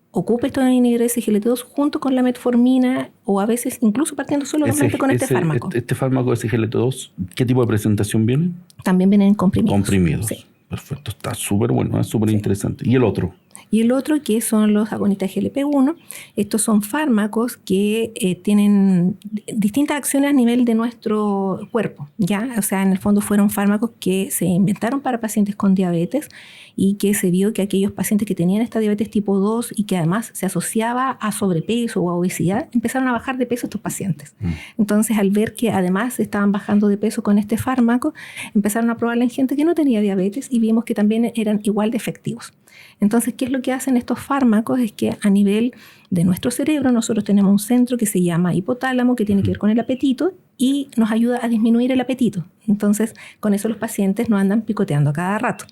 ocupe estos inhibidores SGLT2 junto con la metformina o a veces incluso partiendo solamente con este fármaco. Este fármaco SGLT2, ¿qué tipo de presentación viene? También vienen comprimidos. Comprimidos. Sí. Perfecto, está súper bueno, es súper interesante. ¿Y el otro? Y el otro que son los agonistas GLP-1. Estos son fármacos que tienen distintas acciones a nivel de nuestro cuerpo, ¿ya? O sea, en el fondo fueron fármacos que se inventaron para pacientes con diabetes y que se vio que aquellos pacientes que tenían esta diabetes tipo 2 y que además se asociaba a sobrepeso o a obesidad, empezaron a bajar de peso estos pacientes. Entonces, al ver que además estaban bajando de peso con este fármaco, empezaron a probarlo en gente que no tenía diabetes y vimos que también eran igual de efectivos. Entonces, ¿qué es lo que hacen estos fármacos? Es que a nivel de nuestro cerebro nosotros tenemos un centro que se llama hipotálamo, que tiene que ver con el apetito y nos ayuda a disminuir el apetito. Entonces, con eso los pacientes no andan picoteando a cada rato.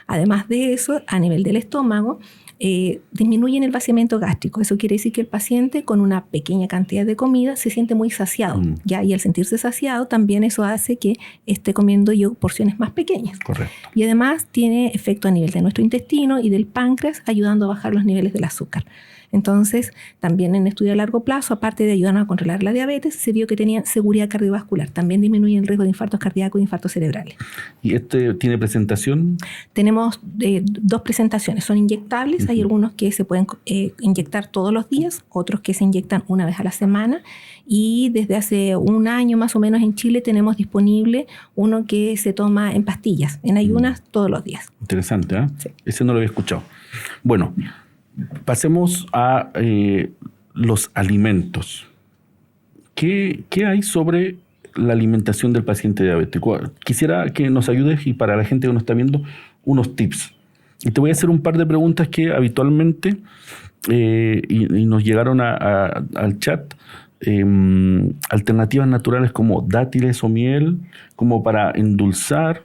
Además de eso, a nivel del estómago, disminuyen el vaciamiento gástrico. Eso quiere decir que el paciente con una pequeña cantidad de comida se siente muy saciado, ¿ya? Y al sentirse saciado también eso hace que esté comiendo yo porciones más pequeñas. Correcto. Y además tiene efecto a nivel de nuestro intestino y del páncreas, ayudando a bajar los niveles del azúcar. Entonces, también en estudio a largo plazo, aparte de ayudar a controlar la diabetes, se vio que tenían seguridad cardiovascular. También disminuye el riesgo de infartos cardíacos y infartos cerebrales. ¿Y este tiene presentación? Tenemos 2 presentaciones. Son inyectables. Hay algunos que se pueden inyectar todos los días, otros que se inyectan una vez a la semana. Y desde hace un año más o menos en Chile tenemos disponible uno que se toma en pastillas, en ayunas, todos los días. Interesante, ¿eh? Sí. Ese no lo había escuchado. Bueno, pasemos a los alimentos. ¿Qué hay sobre la alimentación del paciente diabético? Quisiera que nos ayudes, y para la gente que nos está viendo, unos tips. Y te voy a hacer un par de preguntas que habitualmente y nos llegaron al chat. Alternativas naturales como dátiles o miel, como para endulzar.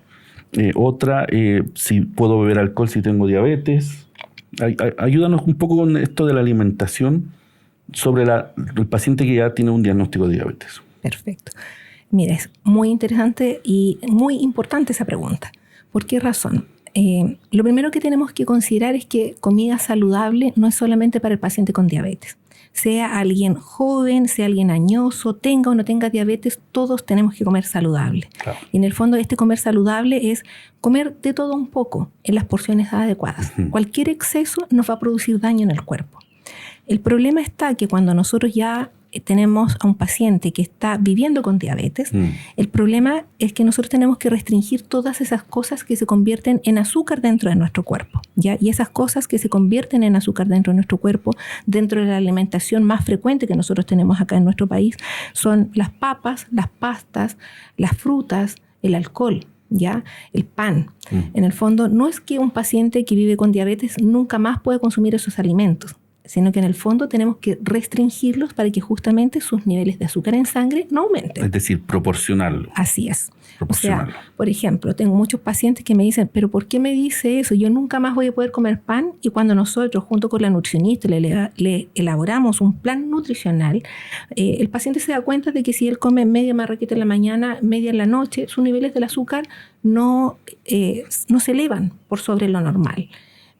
Otra, si puedo beber alcohol si tengo diabetes. Ayúdanos un poco con esto de la alimentación sobre el paciente que ya tiene un diagnóstico de diabetes. Perfecto. Mira, es muy interesante y muy importante esa pregunta. ¿Por qué razón? Lo primero que tenemos que considerar es que comida saludable no es solamente para el paciente con diabetes. Sea alguien joven, sea alguien añoso, tenga o no tenga diabetes, todos tenemos que comer saludable. Claro. Y en el fondo este comer saludable es comer de todo un poco en las porciones adecuadas. Cualquier exceso nos va a producir daño en el cuerpo. El problema está que cuando nosotros ya tenemos a un paciente que está viviendo con diabetes, el problema es que nosotros tenemos que restringir todas esas cosas que se convierten en azúcar dentro de nuestro cuerpo, ¿ya? Y esas cosas que se convierten en azúcar dentro de nuestro cuerpo, dentro de la alimentación más frecuente que nosotros tenemos acá en nuestro país, son las papas, las pastas, las frutas, el alcohol, ¿ya? El pan. En el fondo, no es que un paciente que vive con diabetes nunca más pueda consumir esos alimentos, sino que en el fondo tenemos que restringirlos para que justamente sus niveles de azúcar en sangre no aumenten. Es decir, proporcionarlo. Así es. O sea, por ejemplo, tengo muchos pacientes que me dicen, ¿pero por qué me dice eso? Yo nunca más voy a poder comer pan. Y cuando nosotros, junto con la nutricionista, le elaboramos un plan nutricional, el paciente se da cuenta de que si él come media marraqueta en la mañana, media en la noche, sus niveles del azúcar no se elevan por sobre lo normal.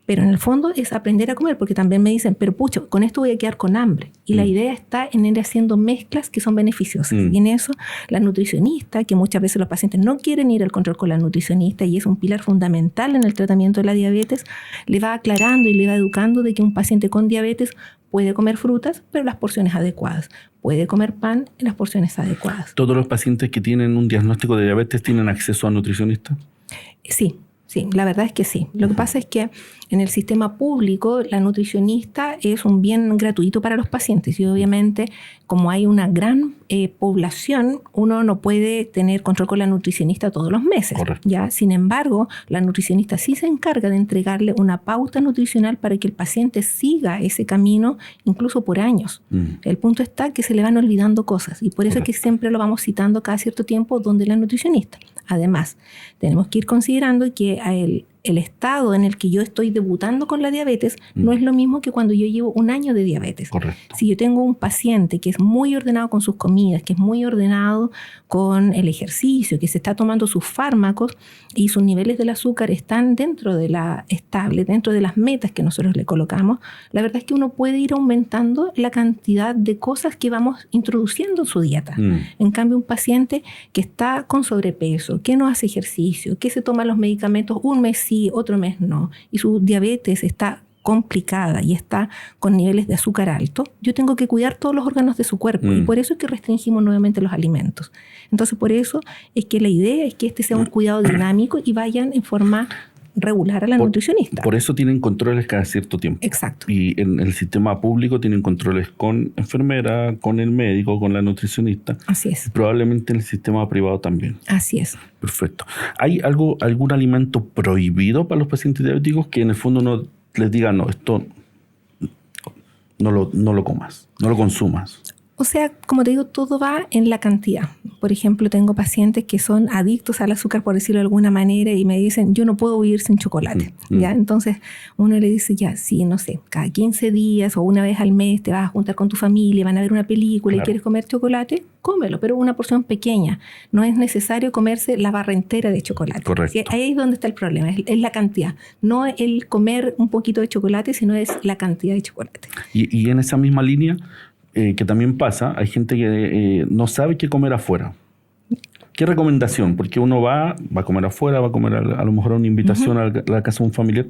Pero en el fondo es aprender a comer, porque también me dicen, pero pucha, con esto voy a quedar con hambre. Y la idea está en ir haciendo mezclas que son beneficiosas. Y en eso, la nutricionista, que muchas veces los pacientes no quieren ir al control con la nutricionista y es un pilar fundamental en el tratamiento de la diabetes, le va aclarando y le va educando de que un paciente con diabetes puede comer frutas, pero las porciones adecuadas. Puede comer pan en las porciones adecuadas. ¿Todos los pacientes que tienen un diagnóstico de diabetes tienen acceso a nutricionista? Sí. Sí, la verdad es que sí. Lo que pasa es que en el sistema público la nutricionista es un bien gratuito para los pacientes y obviamente como hay una gran población, uno no puede tener control con la nutricionista todos los meses. ¿Ya? Sin embargo, la nutricionista sí se encarga de entregarle una pauta nutricional para que el paciente siga ese camino incluso por años. El punto está que se le van olvidando cosas y por eso es que siempre lo vamos citando cada cierto tiempo donde la nutricionista. Además, tenemos que ir considerando que el estado en el que yo estoy debutando con la diabetes no es lo mismo que cuando yo llevo un año de diabetes. Correcto. Si yo tengo un paciente que es muy ordenado con sus comidas, que es muy ordenado con el ejercicio, que se está tomando sus fármacos y sus niveles del azúcar están dentro de la estable, dentro de las metas que nosotros le colocamos, la verdad es que uno puede ir aumentando la cantidad de cosas que vamos introduciendo en su dieta. En cambio, un paciente que está con sobrepeso, que no hace ejercicio, que se toma los medicamentos un mes sí, otro mes no, y su diabetes está complicada y está con niveles de azúcar alto, yo tengo que cuidar todos los órganos de su cuerpo y por eso es que restringimos nuevamente los alimentos. Entonces, por eso es que la idea es que este sea un cuidado dinámico y vayan en forma regular a la nutricionista. Por eso tienen controles cada cierto tiempo. Exacto. Y en el sistema público tienen controles con enfermera, con el médico, con la nutricionista. Así es. Probablemente en el sistema privado también. Así es. Perfecto. ¿Hay algún alimento prohibido para los pacientes diabéticos que en el fondo no les diga, no, esto no lo comas, no lo consumas? O sea, como te digo, todo va en la cantidad. Por ejemplo, tengo pacientes que son adictos al azúcar, por decirlo de alguna manera, y me dicen, yo no puedo vivir sin chocolate. ¿Ya? Entonces, uno le dice, ya, sí, no sé, cada 15 días o una vez al mes te vas a juntar con tu familia, van a ver una película y quieres comer chocolate, cómelo, pero una porción pequeña. No es necesario comerse la barra entera de chocolate. Correcto. ¿Sí? Ahí es donde está el problema, es la cantidad. No el comer un poquito de chocolate, sino es la cantidad de chocolate. Y en esa misma línea, que también pasa, hay gente que no sabe qué comer afuera. ¿Qué recomendación? Porque uno va a comer afuera, va a comer a lo mejor a una invitación a la casa de un familiar.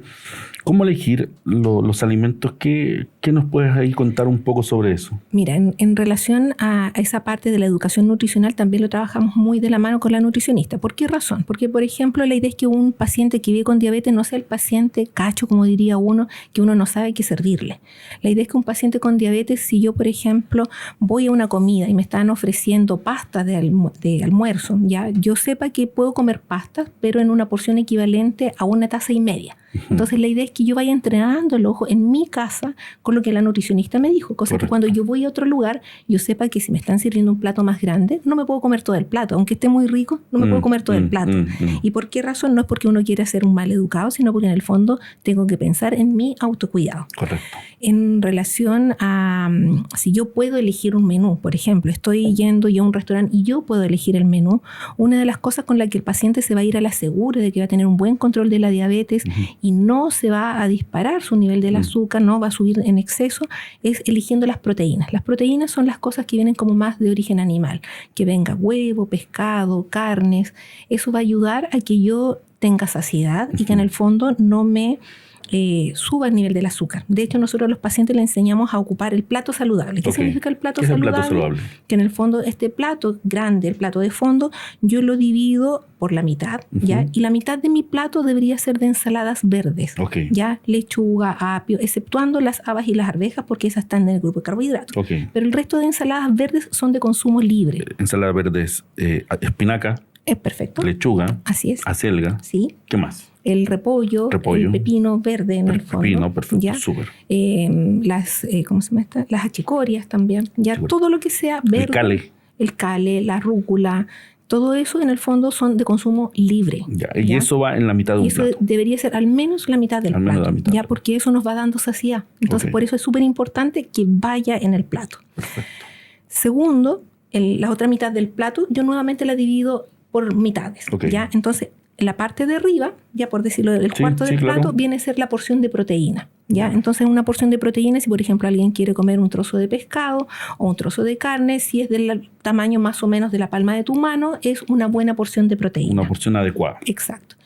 ¿Cómo elegir los alimentos? ¿Qué nos puedes ahí contar un poco sobre eso? Mira, en relación a esa parte de la educación nutricional también lo trabajamos muy de la mano con la nutricionista. ¿Por qué razón? Porque, por ejemplo, la idea es que un paciente que vive con diabetes no sea el paciente cacho, como diría uno, que uno no sabe qué servirle. La idea es que un paciente con diabetes, si yo, por ejemplo, voy a una comida y me están ofreciendo pasta de almuerzo, ya yo sepa que puedo comer pastas, pero en una porción equivalente a 1,5 tazas. Entonces la idea es que yo vaya entrenando el ojo en mi casa con lo que la nutricionista me dijo, cosa que cuando yo voy a otro lugar yo sepa que si me están sirviendo un plato más grande no me puedo comer todo el plato, aunque esté muy rico no me puedo comer todo el plato. ¿Y por qué razón? No es porque uno quiera ser un mal educado, sino porque en el fondo tengo que pensar en mi autocuidado. Correcto. En relación a si yo puedo elegir un menú, por ejemplo, estoy yendo yo a un restaurante y yo puedo elegir el menú, una de las cosas con la que el paciente se va a ir a la segura de que va a tener un buen control de la diabetes y no se va a disparar su nivel del azúcar, no va a subir en exceso, es eligiendo las proteínas. Las proteínas son las cosas que vienen como más de origen animal, que venga huevo, pescado, carnes. Eso va a ayudar a que yo tenga saciedad y que en el fondo no me suba el nivel del azúcar. De hecho, nosotros a los pacientes les enseñamos a ocupar el plato saludable. ¿Qué significa el plato saludable? El plato saludable? Que en el fondo este plato grande, el plato de fondo, yo lo divido por la mitad, ¿ya? Y la mitad de mi plato debería ser de ensaladas verdes, ¿ya? Lechuga, apio, exceptuando las habas y las arvejas, porque esas están en el grupo de carbohidratos. Pero el resto de ensaladas verdes son de consumo libre. Ensaladas verdes, espinaca. Es perfecto. Lechuga. Así es. Acelga. Sí. ¿Qué más? El repollo, el pepino verde en el fondo. Pepino, perfecto, súper. ¿Cómo se llama esta? Las achicorias también. Ya todo lo que sea verde. El cale, la rúcula, todo eso en el fondo son de consumo libre. Ya, y eso va en la mitad de un plato. Eso debería ser al menos la mitad del plato. Ya, porque eso nos va dando saciedad. Entonces, por eso es súper importante que vaya en el plato. Perfecto. Segundo, la otra mitad del plato, yo nuevamente la divido por mitades. ¿Ya? Entonces, la parte de arriba, ya por decirlo, el cuarto del plato, viene a ser la porción de proteína. ¿Ya? Entonces, una porción de proteína, si por ejemplo alguien quiere comer un trozo de pescado o un trozo de carne, si es del tamaño más o menos de la palma de tu mano, es una buena porción de proteína. Una porción adecuada. Exacto.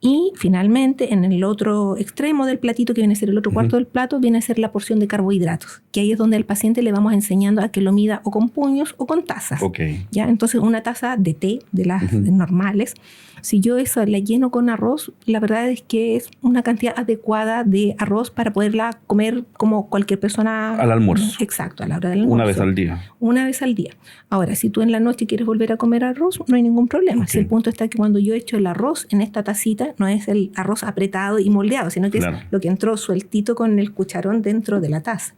Y finalmente, en el otro extremo del platito, que viene a ser el otro cuarto del plato, viene a ser la porción de carbohidratos, que ahí es donde al paciente le vamos enseñando a que lo mida o con puños o con tazas. ¿Ya? Entonces, una taza de té, de las normales, si yo eso la lleno con arroz, la verdad es que es una cantidad adecuada de arroz para poderla comer como cualquier persona. Al almuerzo. Exacto, a la hora del almuerzo. Una vez al día. Una vez al día. Ahora, si tú en la noche quieres volver a comer arroz, no hay ningún problema. Si el punto está que cuando yo echo el arroz en esta tacita, no es el arroz apretado y moldeado, sino que es lo que entró sueltito con el cucharón dentro de la taza.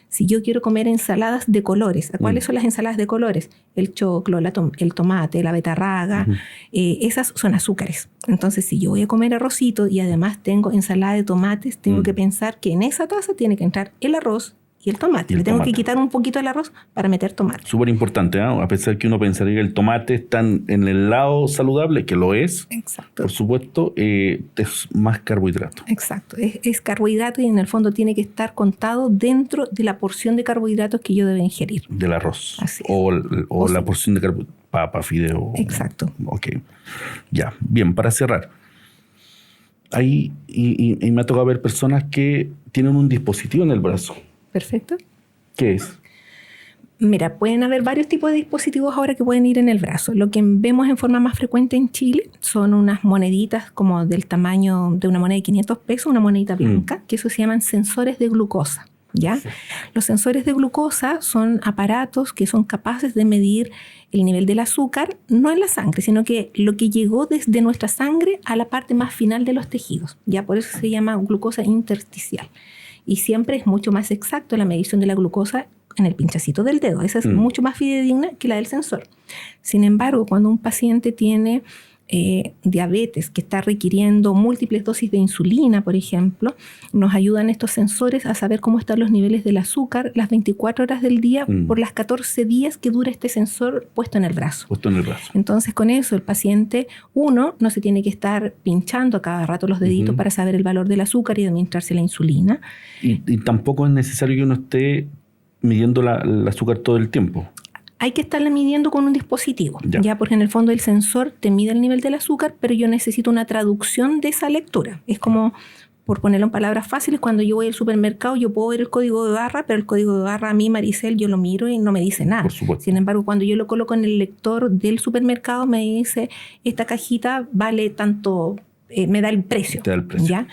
Si yo quiero comer ensaladas de colores, ¿cuáles son las ensaladas de colores? El choclo, el tomate, la betarraga, esas son azúcares. Entonces, si yo voy a comer arrocito y además tengo ensalada de tomates, tengo que pensar que en esa taza tiene que entrar el arroz y el tomate. Le tengo que quitar un poquito del arroz para meter tomate. Súper importante, ¿eh? A pesar que uno pensaría que el tomate está en el lado saludable, que lo es. Exacto. Por supuesto, es más carbohidrato. Exacto. Es carbohidrato y en el fondo tiene que estar contado dentro de la porción de carbohidratos que yo debo ingerir. Del arroz. Así es. O la porción de papa, fideo. Exacto. Ok. Ya, bien, para cerrar. ahí, y me ha tocado ver personas que tienen un dispositivo en el brazo. Perfecto. ¿Qué es? Mira, pueden haber varios tipos de dispositivos ahora que pueden ir en el brazo. Lo que vemos en forma más frecuente en Chile son unas moneditas como del tamaño de una moneda de 500 pesos, una monedita blanca, que eso se llaman sensores de glucosa. ¿Ya? Los sensores de glucosa son aparatos que son capaces de medir el nivel del azúcar, no en la sangre, sino que lo que llegó desde nuestra sangre a la parte más final de los tejidos. Ya por eso se llama glucosa intersticial. Y siempre es mucho más exacto la medición de la glucosa en el pinchacito del dedo. Esa es mucho más fidedigna que la del sensor. Sin embargo, cuando un paciente tiene diabetes que está requiriendo múltiples dosis de insulina, por ejemplo, nos ayudan estos sensores a saber cómo están los niveles del azúcar las 24 horas del día por las 14 días que dura este sensor puesto en el brazo. Puesto en el brazo. Entonces, con eso el paciente, uno, no se tiene que estar pinchando a cada rato los deditos para saber el valor del azúcar y administrarse la insulina. Y tampoco es necesario que uno esté midiendo el azúcar todo el tiempo. Hay que estarla midiendo con un dispositivo, ya porque en el fondo el sensor te mide el nivel del azúcar, pero yo necesito una traducción de esa lectura. Es como, por ponerlo en palabras fáciles, cuando yo voy al supermercado yo puedo ver el código de barra, pero el código de barra a mí, Maricel, yo lo miro y no me dice nada. Por supuesto. Sin embargo, cuando yo lo coloco en el lector del supermercado me dice, esta cajita vale tanto... me da el precio. Te da el precio. ¿Ya?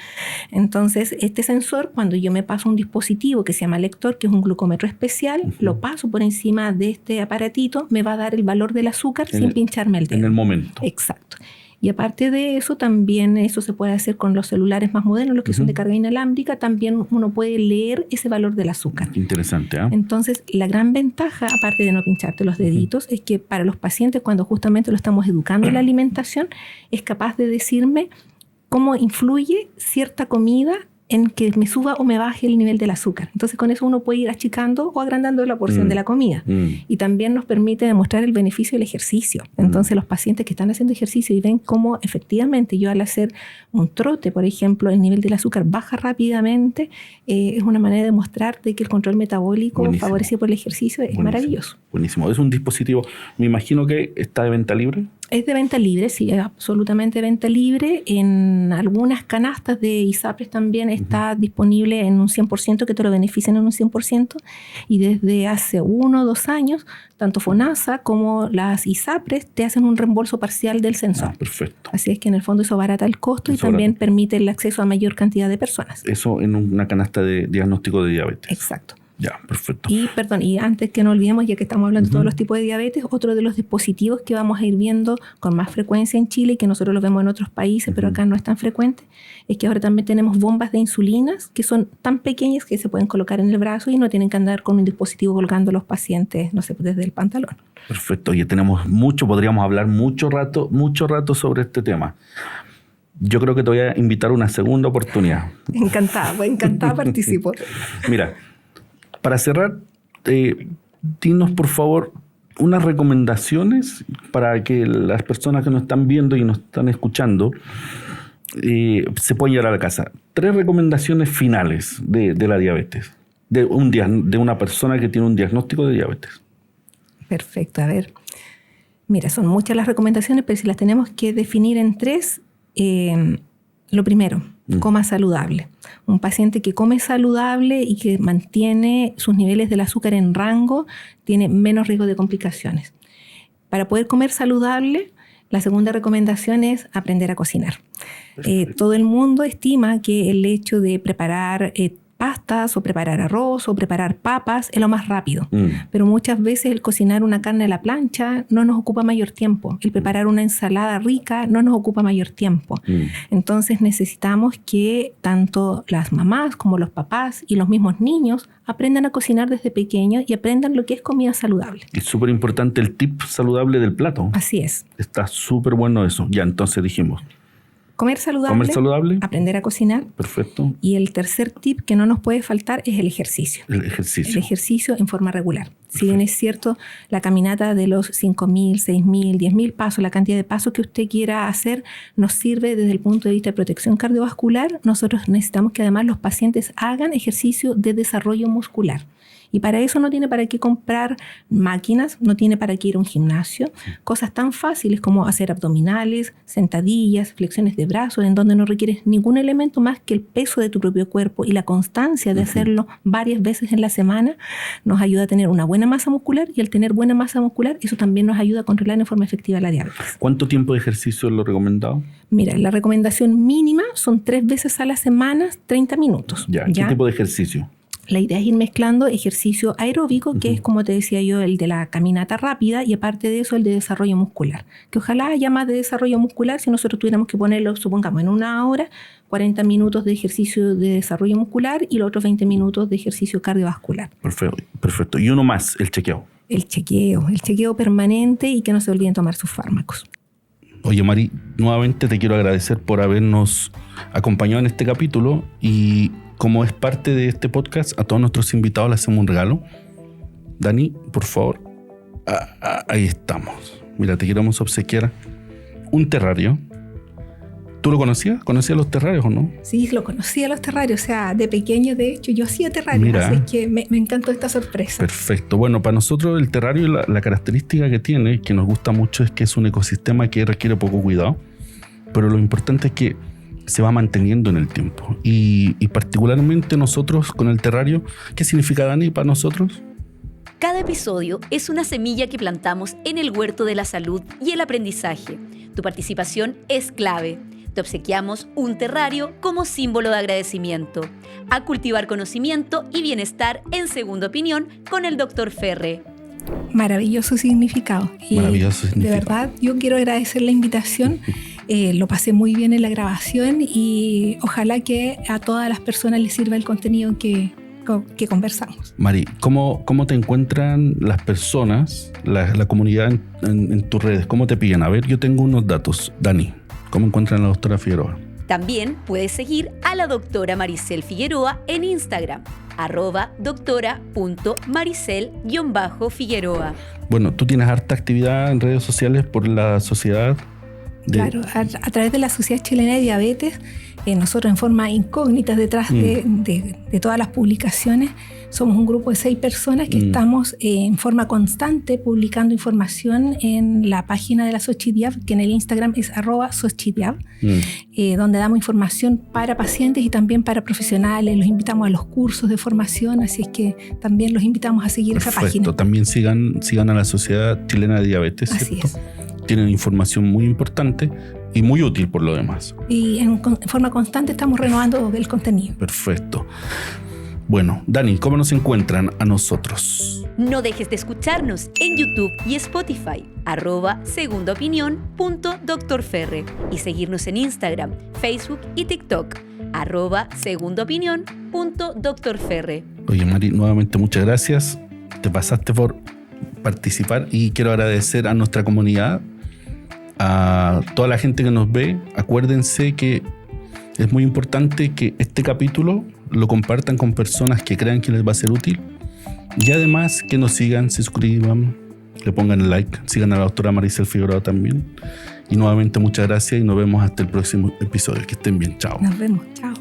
Entonces, este sensor, cuando yo me paso un dispositivo que se llama lector, que es un glucómetro especial, lo paso por encima de este aparatito, me va a dar el valor del azúcar sin pincharme el dedo. En el momento. Exacto. Y aparte de eso, también eso se puede hacer con los celulares más modernos, los que son de carga inalámbrica, también uno puede leer ese valor del azúcar. Interesante, ¿eh? Entonces, la gran ventaja, aparte de no pincharte los deditos, es que para los pacientes, cuando justamente lo estamos educando en la alimentación, es capaz de decirme cómo influye cierta comida en que me suba o me baje el nivel del azúcar. Entonces, con eso uno puede ir achicando o agrandando la porción de la comida. Y también nos permite demostrar el beneficio del ejercicio. Entonces, los pacientes que están haciendo ejercicio y ven cómo efectivamente yo al hacer un trote, por ejemplo, el nivel del azúcar baja rápidamente, es una manera de demostrar de que el control metabólico favorecido por el ejercicio es maravilloso. Buenísimo. Es un dispositivo, me imagino que está de venta libre. Es de venta libre, sí, es absolutamente de venta libre. En algunas canastas de ISAPRES también está disponible en un 100%, que te lo benefician en un 100%. Y desde hace 1 o 2 años, tanto FONASA como las ISAPRES te hacen un reembolso parcial del sensor. Perfecto. Así es que en el fondo eso abarata el costo y también permite el acceso a mayor cantidad de personas. Eso en una canasta de diagnóstico de diabetes. Exacto. Ya, perfecto. Y antes que no olvidemos, ya que estamos hablando de todos los tipos de diabetes, otro de los dispositivos que vamos a ir viendo con más frecuencia en Chile y que nosotros los vemos en otros países, pero acá no es tan frecuente, es que ahora también tenemos bombas de insulinas que son tan pequeñas que se pueden colocar en el brazo y no tienen que andar con un dispositivo colgando a los pacientes, no sé, desde el pantalón. Perfecto. Oye, tenemos mucho, podríamos hablar mucho rato sobre este tema. Yo creo que te voy a invitar a una segunda oportunidad. Encantada participo. Mira, para cerrar, dinos por favor unas recomendaciones para que las personas que nos están viendo y nos están escuchando se puedan llevar a la casa. 3 recomendaciones finales de la diabetes, de una persona que tiene un diagnóstico de diabetes. Perfecto, a ver. Mira, son muchas las recomendaciones, pero si las tenemos que definir en 3, lo primero, coma saludable. Un paciente que come saludable y que mantiene sus niveles del azúcar en rango tiene menos riesgo de complicaciones. Para poder comer saludable, la segunda recomendación es aprender a cocinar. Todo el mundo estima que el hecho de preparar pastas o preparar arroz o preparar papas es lo más rápido. Pero muchas veces el cocinar una carne a la plancha no nos ocupa mayor tiempo. El preparar una ensalada rica no nos ocupa mayor tiempo. Entonces necesitamos que tanto las mamás como los papás y los mismos niños aprendan a cocinar desde pequeños y aprendan lo que es comida saludable. Es súper importante el tip saludable del plato. Así es. Está súper bueno eso. Ya, entonces dijimos. Comer saludable, aprender a cocinar. Perfecto. Y el tercer tip que no nos puede faltar es el ejercicio. El ejercicio. El ejercicio en forma regular. Si bien es cierto, la caminata de los 5.000, 6.000, 10.000 pasos, la cantidad de pasos que usted quiera hacer, nos sirve desde el punto de vista de protección cardiovascular. Nosotros necesitamos que además los pacientes hagan ejercicio de desarrollo muscular. Y para eso no tiene para qué comprar máquinas, no tiene para qué ir a un gimnasio. Cosas tan fáciles como hacer abdominales, sentadillas, flexiones de brazos, en donde no requieres ningún elemento más que el peso de tu propio cuerpo y la constancia de hacerlo varias veces en la semana, nos ayuda a tener una buena masa muscular, y al tener buena masa muscular, eso también nos ayuda a controlar en forma efectiva la diabetes. ¿Cuánto tiempo de ejercicio es lo recomendado? Mira, la recomendación mínima son 3 veces a la semana, 30 minutos. ¿Qué tipo de ejercicio? La idea es ir mezclando ejercicio aeróbico, que es, como te decía yo, el de la caminata rápida, y aparte de eso el de desarrollo muscular. Que ojalá haya más de desarrollo muscular si nosotros tuviéramos que ponerlo, supongamos, en una hora, 40 minutos de ejercicio de desarrollo muscular y los otros 20 minutos de ejercicio cardiovascular. Perfecto. Y uno más, el chequeo. El chequeo permanente, y que no se olviden tomar sus fármacos. Oye, Mari, nuevamente te quiero agradecer por habernos acompañado en este capítulo, y como es parte de este podcast, a todos nuestros invitados les hacemos un regalo. Dani, por favor. Ahí estamos. Mira, te queremos obsequiar un terrario. ¿Tú lo conocías? ¿Conocías los terrarios o no? Sí, lo conocía los terrarios. O sea, de pequeño, de hecho, yo hacía terrarios. Mira, así que me encantó esta sorpresa. Perfecto. Bueno, para nosotros el terrario, la característica que tiene, que nos gusta mucho, es que es un ecosistema que requiere poco cuidado, pero lo importante es que se va manteniendo en el tiempo. Y particularmente nosotros con el terrario, ¿qué significa, Dani, para nosotros? Cada episodio es una semilla que plantamos en el huerto de la salud y el aprendizaje. Tu participación es clave. Te obsequiamos un terrario como símbolo de agradecimiento. A cultivar conocimiento y bienestar en Segunda Opinión con el Dr. Ferre. Maravilloso significado. Maravilloso significado. De verdad, yo quiero agradecer la invitación. Lo pasé muy bien en la grabación, y ojalá que a todas las personas les sirva el contenido que conversamos. Mari, ¿cómo te encuentran las personas, la comunidad en tus redes? ¿Cómo te pillan? A ver, yo tengo unos datos. Dani, ¿cómo encuentran a la doctora Figueroa? También puedes seguir a la doctora Maricel Figueroa en Instagram, @doctora.maricel_Figueroa. Bueno, tú tienes harta actividad en redes sociales por la sociedad. Claro, a través de la Sociedad Chilena de Diabetes, nosotros en forma incógnita detrás de todas las publicaciones, somos un grupo de 6 personas que estamos en forma constante publicando información en la página de la Xochidiab, que en el Instagram es @Xochidiab, donde damos información para pacientes y también para profesionales. Los invitamos a los cursos de formación, así es que también los invitamos a seguir esa página. También sigan a la Sociedad Chilena de Diabetes, así ¿cierto? es. Tienen información muy importante y muy útil por lo demás. Y en forma constante estamos renovando el contenido. Perfecto. Bueno, Dani, ¿cómo nos encuentran a nosotros? No dejes de escucharnos en YouTube y Spotify, @segundaopinión.drferre, y seguirnos en Instagram, Facebook y TikTok, @segundaopinión.drferre. Oye, Mari, nuevamente muchas gracias. Te pasaste por participar, y quiero agradecer a nuestra comunidad, a toda la gente que nos ve. Acuérdense que es muy importante que este capítulo lo compartan con personas que crean que les va a ser útil, y además que nos sigan, se suscriban, le pongan like, sigan a la doctora Maricel Figueroa también. Y nuevamente muchas gracias, y nos vemos hasta el próximo episodio. Que estén bien, chao. Nos vemos, chao.